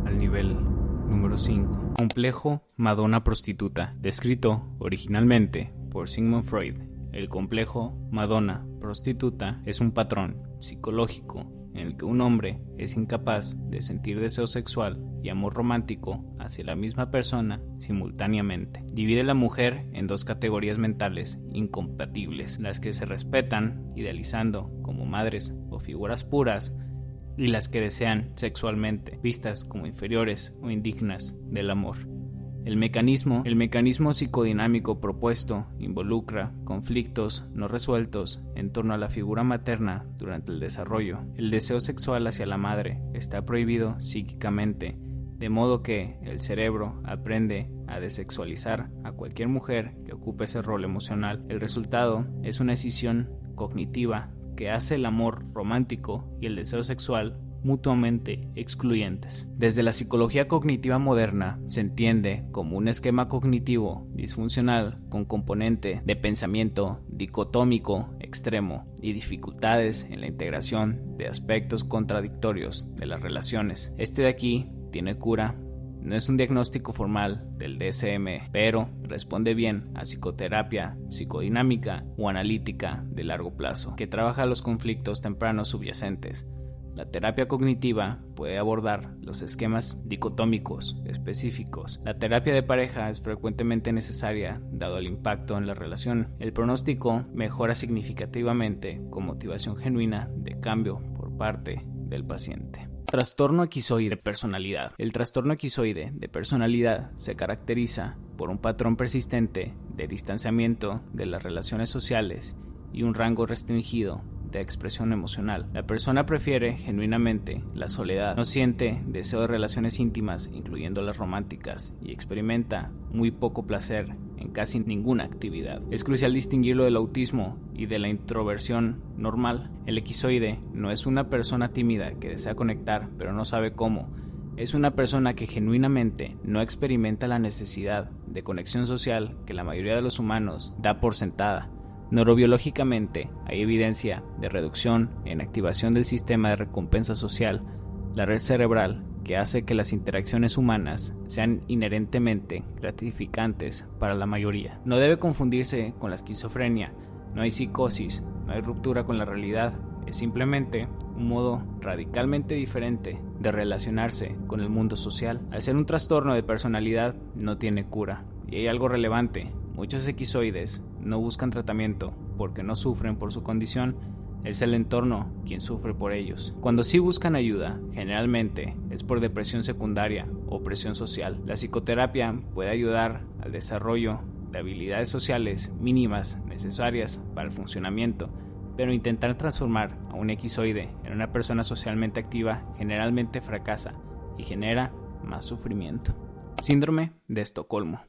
al nivel número 5. Complejo Madonna prostituta, descrito originalmente por Sigmund Freud. El complejo Madonna prostituta es un patrón psicológico en el que un hombre es incapaz de sentir deseo sexual y amor romántico hacia la misma persona simultáneamente. Divide a la mujer en dos categorías mentales incompatibles: las que se respetan, idealizando como madres o figuras puras, y las que desean sexualmente, vistas como inferiores o indignas del amor. El mecanismo psicodinámico propuesto involucra conflictos no resueltos en torno a la figura materna durante el desarrollo. El deseo sexual hacia la madre está prohibido psíquicamente, de modo que el cerebro aprende a desexualizar a cualquier mujer que ocupe ese rol emocional. El resultado es una escisión cognitiva que hace el amor romántico y el deseo sexual mutuamente excluyentes. Desde la psicología cognitiva moderna se entiende como un esquema cognitivo disfuncional con componente de pensamiento dicotómico extremo y dificultades en la integración de aspectos contradictorios de las relaciones. Este de aquí tiene cura. No es un diagnóstico formal del DSM, pero responde bien a psicoterapia psicodinámica o analítica de largo plazo, que trabaja los conflictos tempranos subyacentes. La terapia cognitiva puede abordar los esquemas dicotómicos específicos. La terapia de pareja es frecuentemente necesaria dado el impacto en la relación. El pronóstico mejora significativamente con motivación genuina de cambio por parte del paciente. Trastorno esquizoide de personalidad. El trastorno esquizoide de personalidad se caracteriza por un patrón persistente de distanciamiento de las relaciones sociales y un rango restringido de expresión emocional. La persona prefiere genuinamente la soledad, no siente deseo de relaciones íntimas, incluyendo las románticas, y experimenta muy poco placer en casi ninguna actividad. Es crucial distinguirlo del autismo y de la introversión normal. El esquizoide no es una persona tímida que desea conectar, pero no sabe cómo. Es una persona que genuinamente no experimenta la necesidad de conexión social que la mayoría de los humanos da por sentada. Neurobiológicamente, hay evidencia de reducción en activación del sistema de recompensa social, la red cerebral, que hace que las interacciones humanas sean inherentemente gratificantes para la mayoría. No debe confundirse con la esquizofrenia. No hay psicosis, no hay ruptura con la realidad. Es simplemente un modo radicalmente diferente de relacionarse con el mundo social. Al ser un trastorno de personalidad, no tiene cura. Y hay algo relevante: muchos esquizoides no buscan tratamiento porque no sufren por su condición, es el entorno quien sufre por ellos. Cuando sí buscan ayuda, generalmente es por depresión secundaria o presión social. La psicoterapia puede ayudar al desarrollo de habilidades sociales mínimas necesarias para el funcionamiento, pero intentar transformar a un esquizoide en una persona socialmente activa generalmente fracasa y genera más sufrimiento. Síndrome de Estocolmo.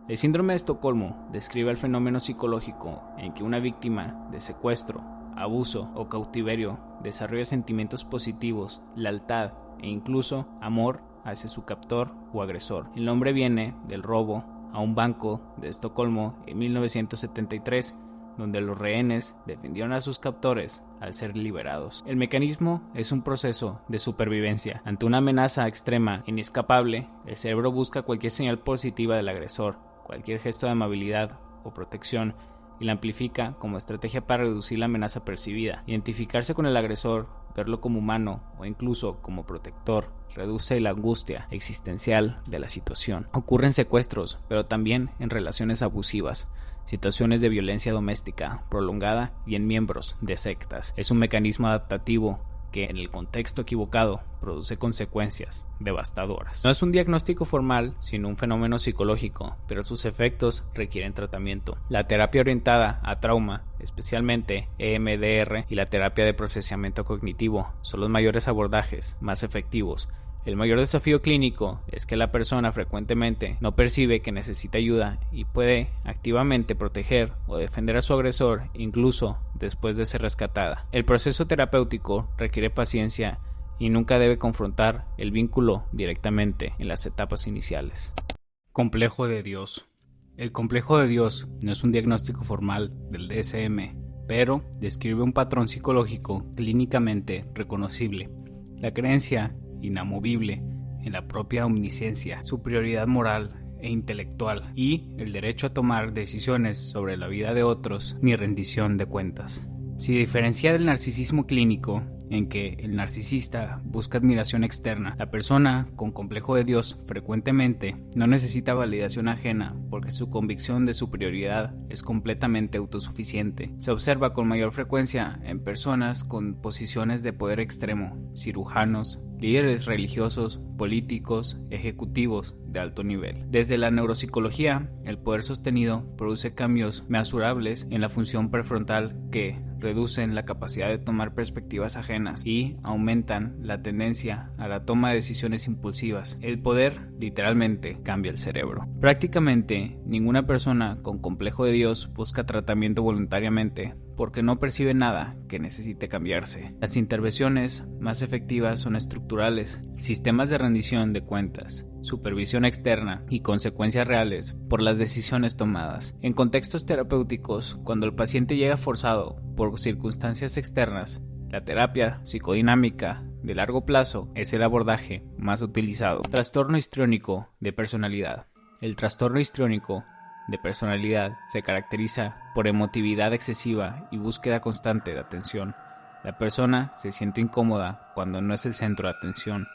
El síndrome de Estocolmo describe el fenómeno psicológico en que una víctima de secuestro, abuso o cautiverio desarrolla sentimientos positivos, lealtad e incluso amor hacia su captor o agresor. El nombre viene del robo a un banco de Estocolmo en 1973, donde los rehenes defendieron a sus captores al ser liberados. El mecanismo es un proceso de supervivencia. Ante una amenaza extrema e inescapable, el cerebro busca cualquier señal positiva del agresor, cualquier gesto de amabilidad o protección, y la amplifica como estrategia para reducir la amenaza percibida. Identificarse con el agresor, verlo como humano o incluso como protector, reduce la angustia existencial de la situación. Ocurre en secuestros, pero también en relaciones abusivas, situaciones de violencia doméstica prolongada y en miembros de sectas. Es un mecanismo adaptativo que en el contexto equivocado produce consecuencias devastadoras. No es un diagnóstico formal, sino un fenómeno psicológico, pero sus efectos requieren tratamiento. La terapia orientada a trauma, especialmente EMDR, y la terapia de procesamiento cognitivo son los mayores abordajes más efectivos. El mayor desafío clínico es que la persona frecuentemente no percibe que necesita ayuda y puede activamente proteger o defender a su agresor incluso después de ser rescatada. El proceso terapéutico requiere paciencia y nunca debe confrontar el vínculo directamente en las etapas iniciales. Complejo de Dios. El complejo de Dios no es un diagnóstico formal del DSM, pero describe un patrón psicológico clínicamente reconocible. La creencia inamovible en la propia omnisciencia, superioridad moral e intelectual y el derecho a tomar decisiones sobre la vida de otros ni rendición de cuentas. Se diferencia del narcisismo clínico en que el narcisista busca admiración externa. La persona con complejo de Dios frecuentemente no necesita validación ajena porque su convicción de superioridad es completamente autosuficiente. Se observa con mayor frecuencia en personas con posiciones de poder extremo, cirujanos, líderes religiosos, políticos, ejecutivos de alto nivel. Desde la neuropsicología, el poder sostenido produce cambios mesurables en la función prefrontal que reducen la capacidad de tomar perspectivas ajenas y aumentan la tendencia a la toma de decisiones impulsivas. El poder literalmente cambia el cerebro. Prácticamente ninguna persona con complejo de Dios busca tratamiento voluntariamente porque no percibe nada que necesite cambiarse. Las intervenciones más efectivas son estructurales, sistemas de rendición de cuentas, supervisión externa y consecuencias reales por las decisiones tomadas. En contextos terapéuticos, cuando el paciente llega forzado por circunstancias externas, la terapia psicodinámica de largo plazo es el abordaje más utilizado. Trastorno histriónico de personalidad. El trastorno histriónico de personalidad se caracteriza por emotividad excesiva y búsqueda constante de atención. La persona se siente incómoda cuando no es el centro de atención.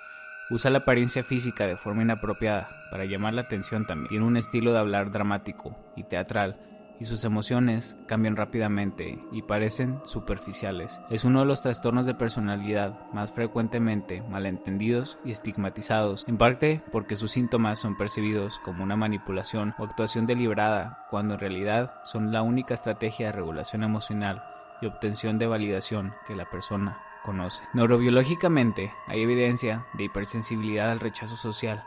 Usa la apariencia física de forma inapropiada para llamar la atención también. Tiene un estilo de hablar dramático y teatral y sus emociones cambian rápidamente y parecen superficiales. Es uno de los trastornos de personalidad más frecuentemente malentendidos y estigmatizados, en parte porque sus síntomas son percibidos como una manipulación o actuación deliberada, cuando en realidad son la única estrategia de regulación emocional y obtención de validación que la persona conoce. Neurobiológicamente hay evidencia de hipersensibilidad al rechazo social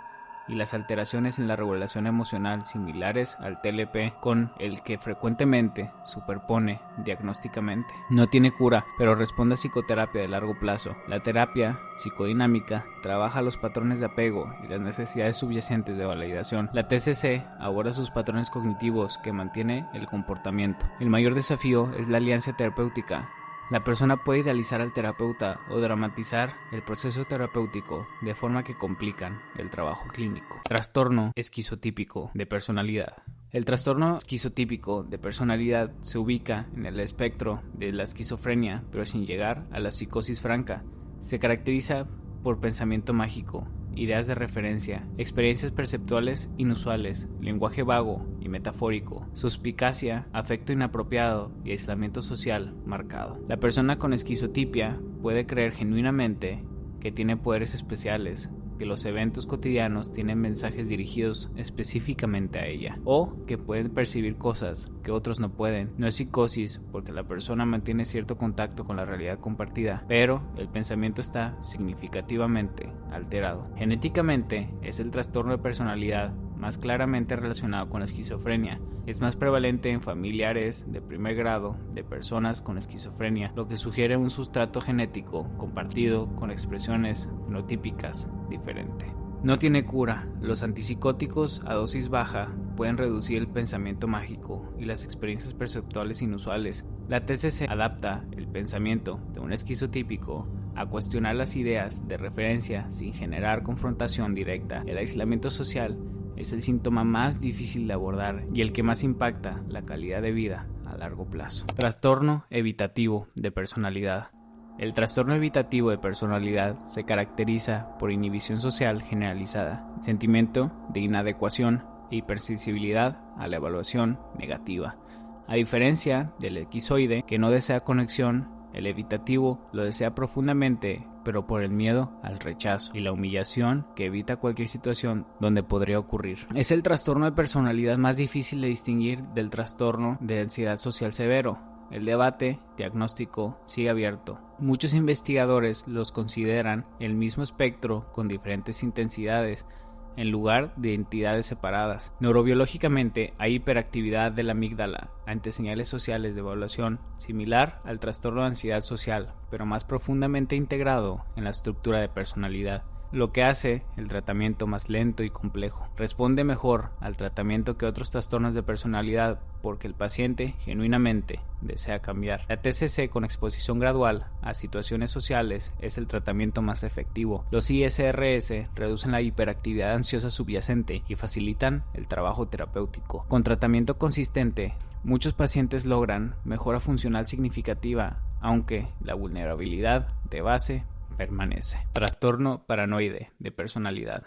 y las alteraciones en la regulación emocional similares al TLP, con el que frecuentemente superpone diagnósticamente. No tiene cura, pero responde a psicoterapia de largo plazo. La terapia psicodinámica trabaja los patrones de apego y las necesidades subyacentes de validación. La TCC aborda sus patrones cognitivos que mantiene el comportamiento. El mayor desafío es la alianza terapéutica. La persona puede idealizar al terapeuta o dramatizar el proceso terapéutico de forma que complican el trabajo clínico. Trastorno esquizotípico de personalidad. El trastorno esquizotípico de personalidad se ubica en el espectro de la esquizofrenia, pero sin llegar a la psicosis franca. Se caracteriza por pensamiento mágico, ideas de referencia, experiencias perceptuales inusuales, lenguaje vago y metafórico, suspicacia, afecto inapropiado y aislamiento social marcado. La persona con esquizotipia puede creer genuinamente que tiene poderes especiales, que los eventos cotidianos tienen mensajes dirigidos específicamente a ella, o que pueden percibir cosas que otros no pueden. No es psicosis porque la persona mantiene cierto contacto con la realidad compartida, pero el pensamiento está significativamente alterado. Genéticamente es el trastorno de personalidad más claramente relacionado con la esquizofrenia. Es más prevalente en familiares de primer grado de personas con esquizofrenia, lo que sugiere un sustrato genético compartido con expresiones fenotípicas diferentes. No tiene cura. Los antipsicóticos a dosis baja pueden reducir el pensamiento mágico y las experiencias perceptuales inusuales. La TCC adapta el pensamiento de un esquizotípico a cuestionar las ideas de referencia sin generar confrontación directa. El aislamiento social es el síntoma más difícil de abordar y el que más impacta la calidad de vida a largo plazo. Trastorno evitativo de personalidad. El trastorno evitativo de personalidad se caracteriza por inhibición social generalizada, sentimiento de inadecuación e hipersensibilidad a la evaluación negativa. A diferencia del esquizoide, que no desea conexión El evitativo lo desea profundamente, pero por el miedo al rechazo y la humillación que evita cualquier situación donde podría ocurrir. Es el trastorno de personalidad más difícil de distinguir del trastorno de ansiedad social severo. El debate diagnóstico sigue abierto. Muchos investigadores los consideran el mismo espectro con diferentes intensidades, en lugar de entidades separadas. Neurobiológicamente hay hiperactividad de la amígdala ante señales sociales de evaluación, similar al trastorno de ansiedad social, pero más profundamente integrado en la estructura de personalidad, lo que hace el tratamiento más lento y complejo. Responde mejor al tratamiento que otros trastornos de personalidad porque el paciente genuinamente desea cambiar. La TCC con exposición gradual a situaciones sociales es el tratamiento más efectivo. Los ISRS reducen la hiperactividad ansiosa subyacente y facilitan el trabajo terapéutico. Con tratamiento consistente, muchos pacientes logran mejora funcional significativa, aunque la vulnerabilidad de base permanece. Trastorno paranoide de personalidad.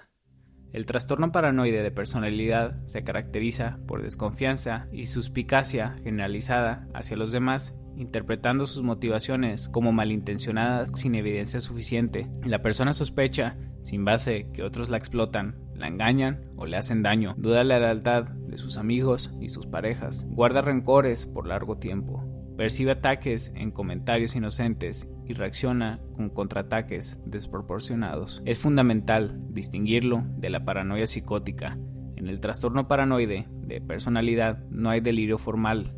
El trastorno paranoide de personalidad se caracteriza por desconfianza y suspicacia generalizada hacia los demás, interpretando sus motivaciones como malintencionadas sin evidencia suficiente. La persona sospecha, sin base, que otros la explotan, la engañan o le hacen daño. Duda la lealtad de sus amigos y sus parejas. Guarda rencores por largo tiempo. Percibe ataques en comentarios inocentes y reacciona con contraataques desproporcionados. Es fundamental distinguirlo de la paranoia psicótica. En el trastorno paranoide de personalidad no hay delirio formal.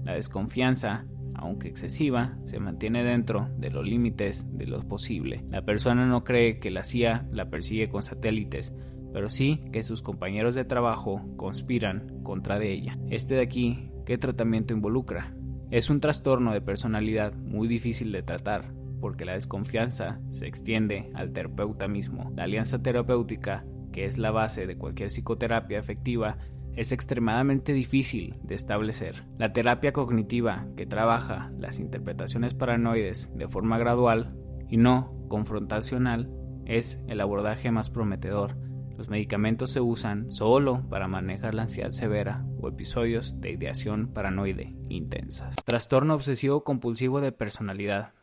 La desconfianza, aunque excesiva, se mantiene dentro de los límites de lo posible. La persona no cree que la CIA la persigue con satélites, pero sí que sus compañeros de trabajo conspiran contra de ella. De aquí, ¿qué tratamiento involucra? Es un trastorno de personalidad muy difícil de tratar, porque la desconfianza se extiende al terapeuta mismo. La alianza terapéutica, que es la base de cualquier psicoterapia efectiva, es extremadamente difícil de establecer. La terapia cognitiva, que trabaja las interpretaciones paranoides de forma gradual y no confrontacional, es el abordaje más prometedor. Los medicamentos se usan solo para manejar la ansiedad severa o episodios de ideación paranoide intensas. Trastorno obsesivo compulsivo de personalidad,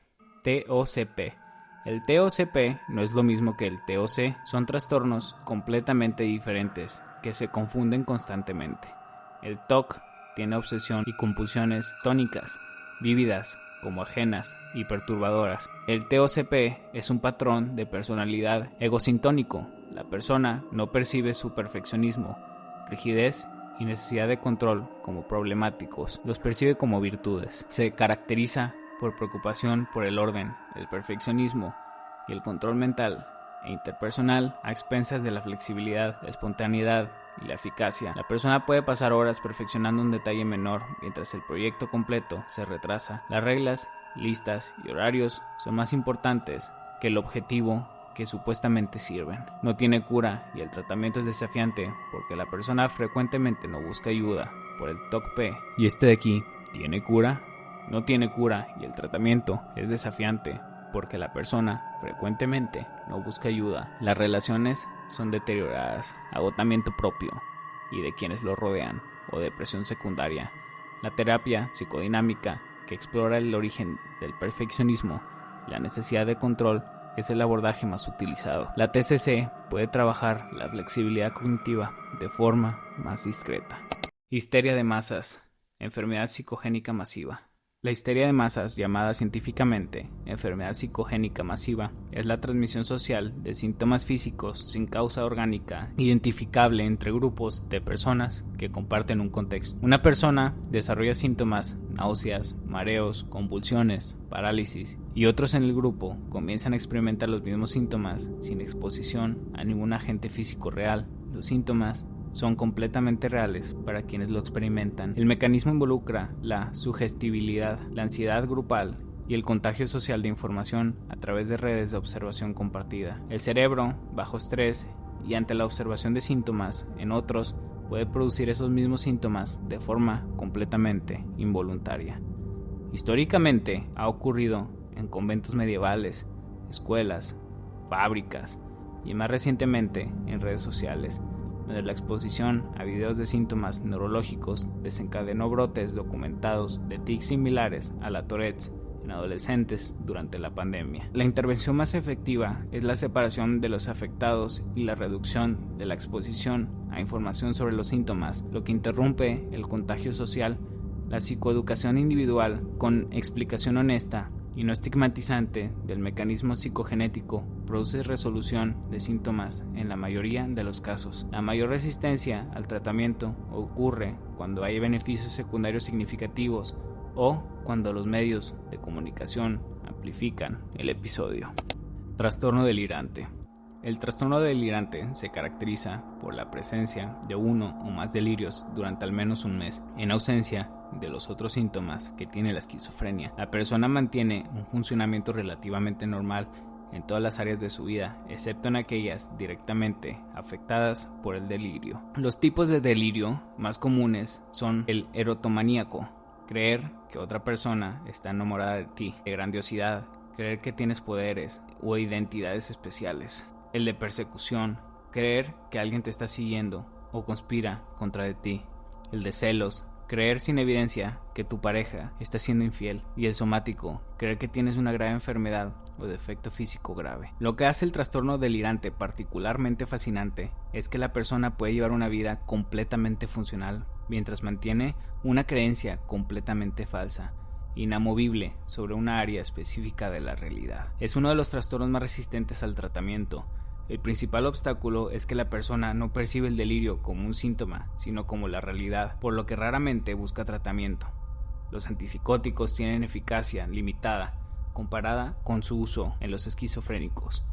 TOCP. El TOCP no es lo mismo que el TOC, son trastornos completamente diferentes que se confunden constantemente. El TOC tiene obsesión y compulsiones tónicas, vívidas, como ajenas y perturbadoras. El TOCP es un patrón de personalidad egosintónico. La persona no percibe su perfeccionismo, rigidez y necesidad de control como problemáticos, los percibe como virtudes. Se caracteriza por preocupación por el orden, el perfeccionismo y el control mental e interpersonal a expensas de la flexibilidad, la espontaneidad y la eficacia. La persona puede pasar horas perfeccionando un detalle menor mientras el proyecto completo se retrasa. Las reglas, listas y horarios son más importantes que el objetivo que supuestamente sirven. No tiene cura y el tratamiento es desafiante porque la persona frecuentemente no busca ayuda por el TOC-P. ¿Y de aquí tiene cura? No tiene cura y el tratamiento es desafiante porque la persona frecuentemente no busca ayuda. Las relaciones son deterioradas, agotamiento propio y de quienes lo rodean o depresión secundaria. La terapia psicodinámica que explora el origen del perfeccionismo y la necesidad de control es el abordaje más utilizado. La TCC puede trabajar la flexibilidad cognitiva de forma más discreta. Histeria de masas, enfermedad psicogénica masiva. La histeria de masas, llamada científicamente enfermedad psicogénica masiva, es la transmisión social de síntomas físicos sin causa orgánica identificable entre grupos de personas que comparten un contexto. Una persona desarrolla síntomas, náuseas, mareos, convulsiones, parálisis, y otros en el grupo comienzan a experimentar los mismos síntomas sin exposición a ningún agente físico real. Los síntomas son completamente reales para quienes lo experimentan. El mecanismo involucra la sugestibilidad, la ansiedad grupal y el contagio social de información a través de redes de observación compartida. El cerebro, bajo estrés y ante la observación de síntomas en otros, puede producir esos mismos síntomas de forma completamente involuntaria. Históricamente ha ocurrido en conventos medievales, escuelas, fábricas y más recientemente en redes sociales, donde la exposición a videos de síntomas neurológicos desencadenó brotes documentados de tics similares a la Tourette's en adolescentes durante la pandemia. La intervención más efectiva es la separación de los afectados y la reducción de la exposición a información sobre los síntomas, lo que interrumpe el contagio social. La psicoeducación individual, con explicación honesta y no estigmatizante del mecanismo psicogenético, produce resolución de síntomas en la mayoría de los casos. La mayor resistencia al tratamiento ocurre cuando hay beneficios secundarios significativos o cuando los medios de comunicación amplifican el episodio. Trastorno delirante. El trastorno delirante se caracteriza por la presencia de uno o más delirios durante al menos un mes, en ausencia de los otros síntomas que tiene la esquizofrenia. La persona mantiene un funcionamiento relativamente normal en todas las áreas de su vida, excepto en aquellas directamente afectadas por el delirio. Los tipos de delirio más comunes son el erotomaníaco, creer que otra persona está enamorada de ti; de grandiosidad, creer que tienes poderes o identidades especiales; el de persecución, creer que alguien te está siguiendo o conspira contra de ti; el de celos, creer sin evidencia que tu pareja está siendo infiel; y el somático, creer que tienes una grave enfermedad o defecto físico grave. Lo que hace el trastorno delirante particularmente fascinante es que la persona puede llevar una vida completamente funcional mientras mantiene una creencia completamente falsa, inamovible sobre una área específica de la realidad. Es uno de los trastornos más resistentes al tratamiento. El principal obstáculo es que la persona no percibe el delirio como un síntoma, sino como la realidad, por lo que raramente busca tratamiento. Los antipsicóticos tienen eficacia limitada comparada con su uso en los esquizofrénicos.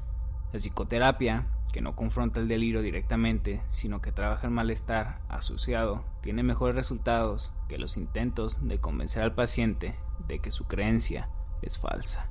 La psicoterapia, que no confronta el delirio directamente, sino que trabaja el malestar asociado, tiene mejores resultados que los intentos de convencer al paciente de que su creencia es falsa.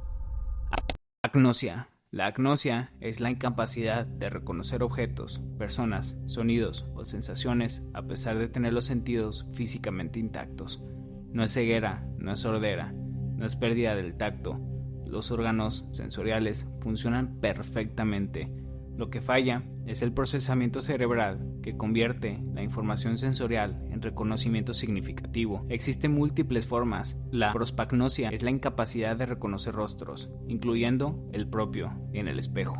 Agnosia. La agnosia es la incapacidad de reconocer objetos, personas, sonidos o sensaciones a pesar de tener los sentidos físicamente intactos. No es ceguera, no es sordera, no es pérdida del tacto. Los órganos sensoriales funcionan perfectamente. Lo que falla es el procesamiento cerebral que convierte la información sensorial en reconocimiento significativo. Existen múltiples formas. La prospagnosia es la incapacidad de reconocer rostros, incluyendo el propio en el espejo.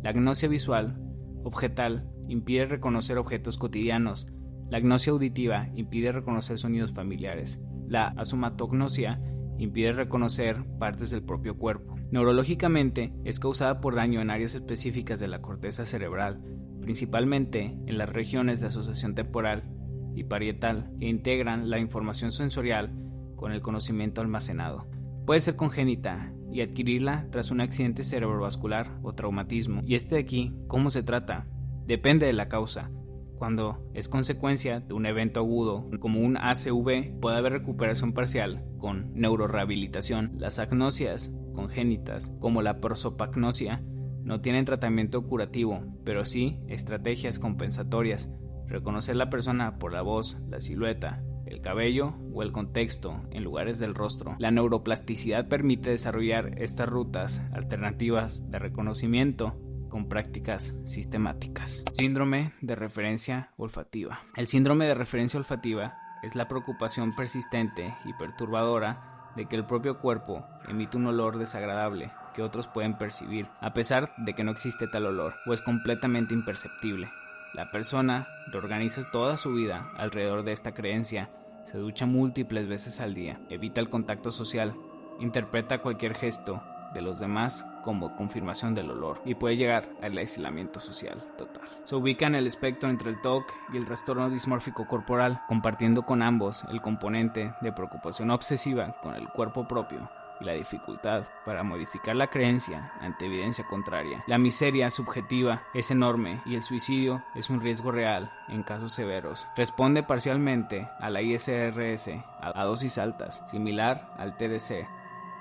La agnosia visual, objetal, impide reconocer objetos cotidianos. La agnosia auditiva impide reconocer sonidos familiares. La asomatognosia impide reconocer partes del propio cuerpo. Neurológicamente, es causada por daño en áreas específicas de la corteza cerebral, principalmente en las regiones de asociación temporal y parietal, que integran la información sensorial con el conocimiento almacenado. Puede ser congénita y adquirirla tras un accidente cerebrovascular o traumatismo. Y de aquí, ¿cómo se trata? Depende de la causa. Cuando es consecuencia de un evento agudo, como un ACV, puede haber recuperación parcial con neurorehabilitación. Las agnosias congénitas, como la prosopagnosia, no tienen tratamiento curativo, pero sí estrategias compensatorias. Reconocer la persona por la voz, la silueta, el cabello o el contexto en lugares del rostro. La neuroplasticidad permite desarrollar estas rutas alternativas de reconocimiento con prácticas sistemáticas. Síndrome de referencia olfativa. El síndrome de referencia olfativa es la preocupación persistente y perturbadora de que el propio cuerpo emite un olor desagradable que otros pueden percibir, a pesar de que no existe tal olor o es completamente imperceptible. La persona reorganiza toda su vida alrededor de esta creencia, se ducha múltiples veces al día, evita el contacto social, interpreta cualquier gesto de los demás como confirmación del olor y puede llegar al aislamiento social total. Se ubica en el espectro entre el TOC y el trastorno dismórfico corporal, compartiendo con ambos el componente de preocupación obsesiva con el cuerpo propio y la dificultad para modificar la creencia ante evidencia contraria. La miseria subjetiva es enorme y el suicidio es un riesgo real en casos severos. Responde parcialmente a la ISRS a dosis altas, similar al TDC.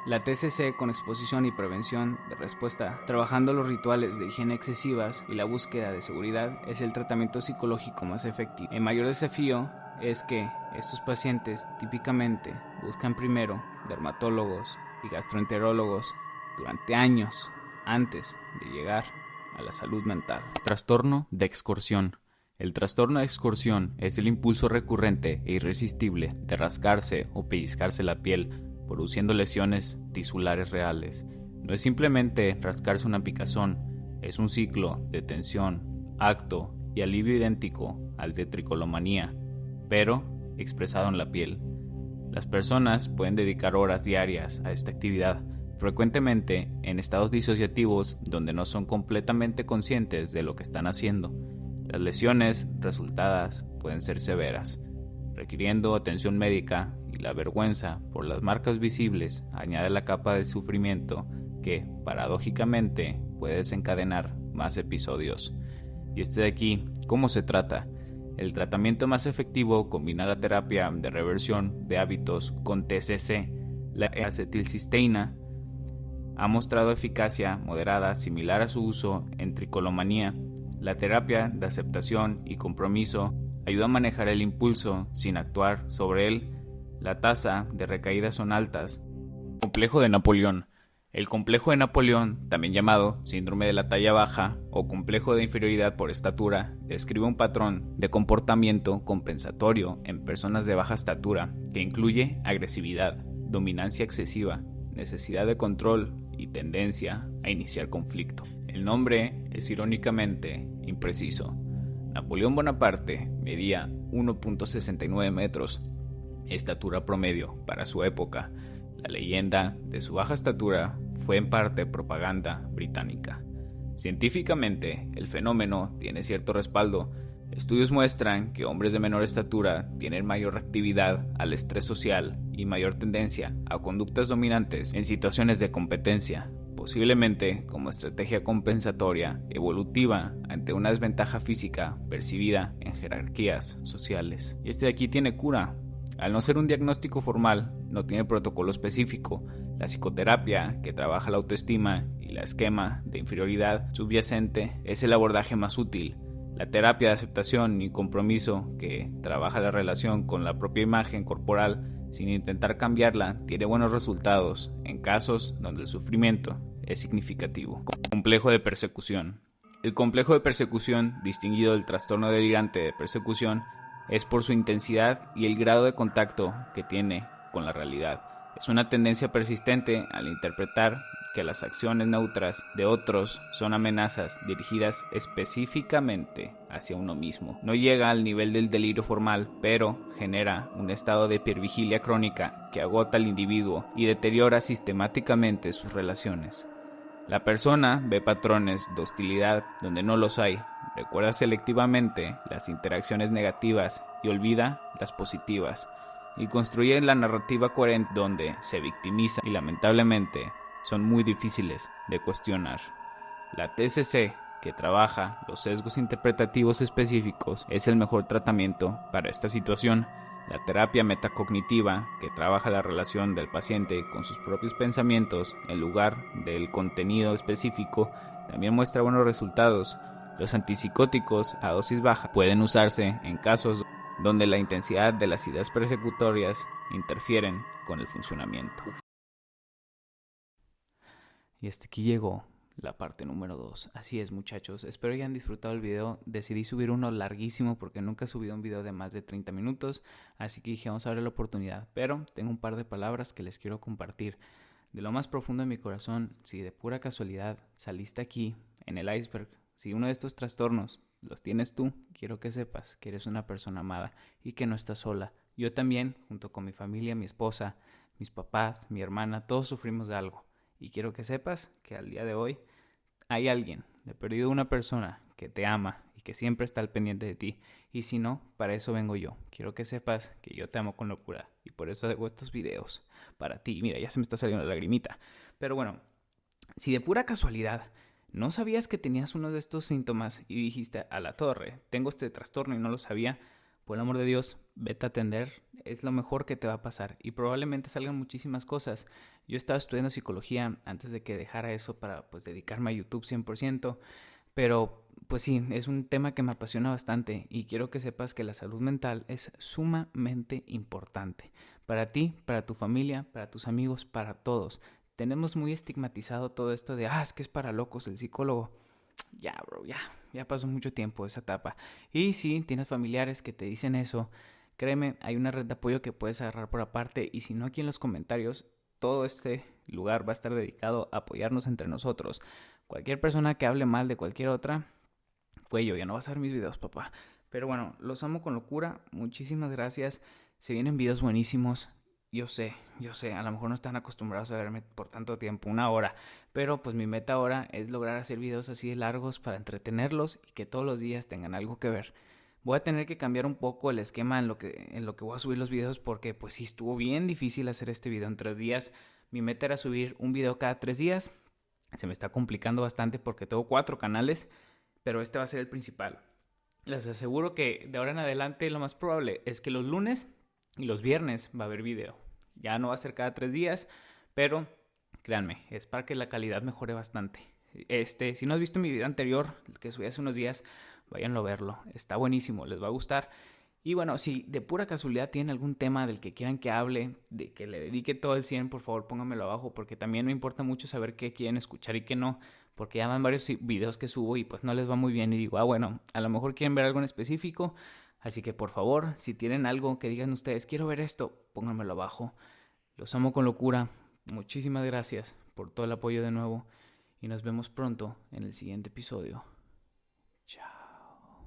La TCC con exposición y prevención de respuesta, trabajando los rituales de higiene excesivas y la búsqueda de seguridad, es el tratamiento psicológico más efectivo. El mayor desafío es que estos pacientes típicamente buscan primero dermatólogos y gastroenterólogos durante años antes de llegar a la salud mental. Trastorno de excursión. El trastorno de excursión es el impulso recurrente e irresistible de rascarse o pellizcarse la piel produciendo lesiones tisulares reales. No es simplemente rascarse una picazón, es un ciclo de tensión, acto y alivio idéntico al de tricolomanía, pero expresado en la piel. Las personas pueden dedicar horas diarias a esta actividad, frecuentemente en estados disociativos donde no son completamente conscientes de lo que están haciendo. Las lesiones resultadas pueden ser severas, requiriendo atención médica, y la vergüenza por las marcas visibles añade la capa de sufrimiento que, paradójicamente, puede desencadenar más episodios. Y de aquí, ¿cómo se trata? El tratamiento más efectivo combina la terapia de reversión de hábitos con TCC. La acetilcisteína ha mostrado eficacia moderada similar a su uso en tricolomanía. La terapia de aceptación y compromiso ayuda a manejar el impulso sin actuar sobre él. La tasa de recaídas son altas. Complejo de Napoleón. El complejo de Napoleón, también llamado síndrome de la talla baja o complejo de inferioridad por estatura, describe un patrón de comportamiento compensatorio en personas de baja estatura que incluye agresividad, dominancia excesiva, necesidad de control y tendencia a iniciar conflicto. El nombre es irónicamente impreciso. Napoleón Bonaparte medía 1.69 metros, estatura promedio para su época. La leyenda de su baja estatura fue en parte propaganda británica. Científicamente, el fenómeno tiene cierto respaldo. Estudios muestran que hombres de menor estatura tienen mayor reactividad al estrés social y mayor tendencia a conductas dominantes en situaciones de competencia, posiblemente como estrategia compensatoria evolutiva ante una desventaja física percibida en jerarquías sociales. Y de aquí tiene cura. Al no ser un diagnóstico formal, no tiene protocolo específico. La psicoterapia, que trabaja la autoestima, y la esquema de inferioridad subyacente es el abordaje más útil. La terapia de aceptación y compromiso, que trabaja la relación con la propia imagen corporal sin intentar cambiarla, tiene buenos resultados en casos donde el sufrimiento es significativo. Complejo de persecución. El complejo de persecución, distinguido del trastorno delirante de persecución, es por su intensidad y el grado de contacto que tiene con la realidad. Es una tendencia persistente al interpretar que las acciones neutras de otros son amenazas dirigidas específicamente hacia uno mismo. No llega al nivel del delirio formal, pero genera un estado de hipervigilia crónica que agota al individuo y deteriora sistemáticamente sus relaciones. La persona ve patrones de hostilidad donde no los hay, recuerda selectivamente las interacciones negativas y olvida las positivas, y construye la narrativa coherente donde se victimiza y lamentablemente son muy difíciles de cuestionar. La TCC, que trabaja los sesgos interpretativos específicos, es el mejor tratamiento para esta situación. La terapia metacognitiva, que trabaja la relación del paciente con sus propios pensamientos en lugar del contenido específico, también muestra buenos resultados. Los antipsicóticos a dosis baja pueden usarse en casos donde la intensidad de las ideas persecutorias interfieren con el funcionamiento. Y hasta aquí llegó la parte número 2. Así es, muchachos, espero hayan disfrutado el video. Decidí subir uno larguísimo porque nunca he subido un video de más de 30 minutos, así que dije vamos a darle la oportunidad, pero tengo un par de palabras que les quiero compartir. De lo más profundo de mi corazón, si de pura casualidad saliste aquí en el iceberg, si uno de estos trastornos los tienes tú, quiero que sepas que eres una persona amada y que no estás sola. Yo también, junto con mi familia, mi esposa, mis papás, mi hermana, todos sufrimos de algo. Y quiero que sepas que al día de hoy hay alguien, de perdido una persona, que te ama y que siempre está al pendiente de ti. Y si no, para eso vengo yo. Quiero que sepas que yo te amo con locura y por eso hago estos videos para ti. Mira, ya se me está saliendo la lagrimita. Pero bueno, si de pura casualidad no sabías que tenías uno de estos síntomas y dijiste a la torre, tengo este trastorno y no lo sabía, por el amor de Dios, vete a atender, es lo mejor que te va a pasar y probablemente salgan muchísimas cosas. Yo estaba estudiando psicología antes de que dejara eso para dedicarme a YouTube 100%, pero pues sí, es un tema que me apasiona bastante y quiero que sepas que la salud mental es sumamente importante para ti, para tu familia, para tus amigos, para todos. Tenemos muy estigmatizado todo esto de, es que es para locos el psicólogo. Ya, bro, ya pasó mucho tiempo esa etapa. Y si tienes familiares que te dicen eso, créeme, hay una red de apoyo que puedes agarrar por aparte. Y si no, aquí en los comentarios todo este lugar va a estar dedicado a apoyarnos entre nosotros. Cualquier persona que hable mal de cualquier otra, cuello, ya no vas a ver mis videos, papá. Pero bueno, los amo con locura. Muchísimas gracias. Se vienen videos buenísimos. Yo sé, a lo mejor no están acostumbrados a verme por tanto tiempo, 1 hora, pero pues mi meta ahora es lograr hacer videos así de largos para entretenerlos y que todos los días tengan algo que ver. Voy a tener que cambiar un poco el esquema en lo que voy a subir los videos porque pues sí estuvo bien difícil hacer este video en 3 días. Mi meta era subir un video cada 3 días. Se me está complicando bastante porque tengo 4 canales, pero este va a ser el principal. Les aseguro que de ahora en adelante lo más probable es que los lunes y los viernes va a haber video. Ya no va a ser cada 3 días, pero créanme, es para que la calidad mejore bastante. Si no has visto mi video anterior, el que subí hace unos días, váyanlo a verlo. Está buenísimo, les va a gustar. Y bueno, si de pura casualidad tienen algún tema del que quieran que hable, de que le dedique todo el 100, por favor pónganmelo abajo, porque también me importa mucho saber qué quieren escuchar y qué no, porque ya van varios videos que subo y pues no les va muy bien y digo, bueno, a lo mejor quieren ver algo en específico, así que por favor, si tienen algo que digan ustedes, quiero ver esto, pónganmelo abajo. Los amo con locura, muchísimas gracias por todo el apoyo de nuevo y nos vemos pronto en el siguiente episodio. Chao.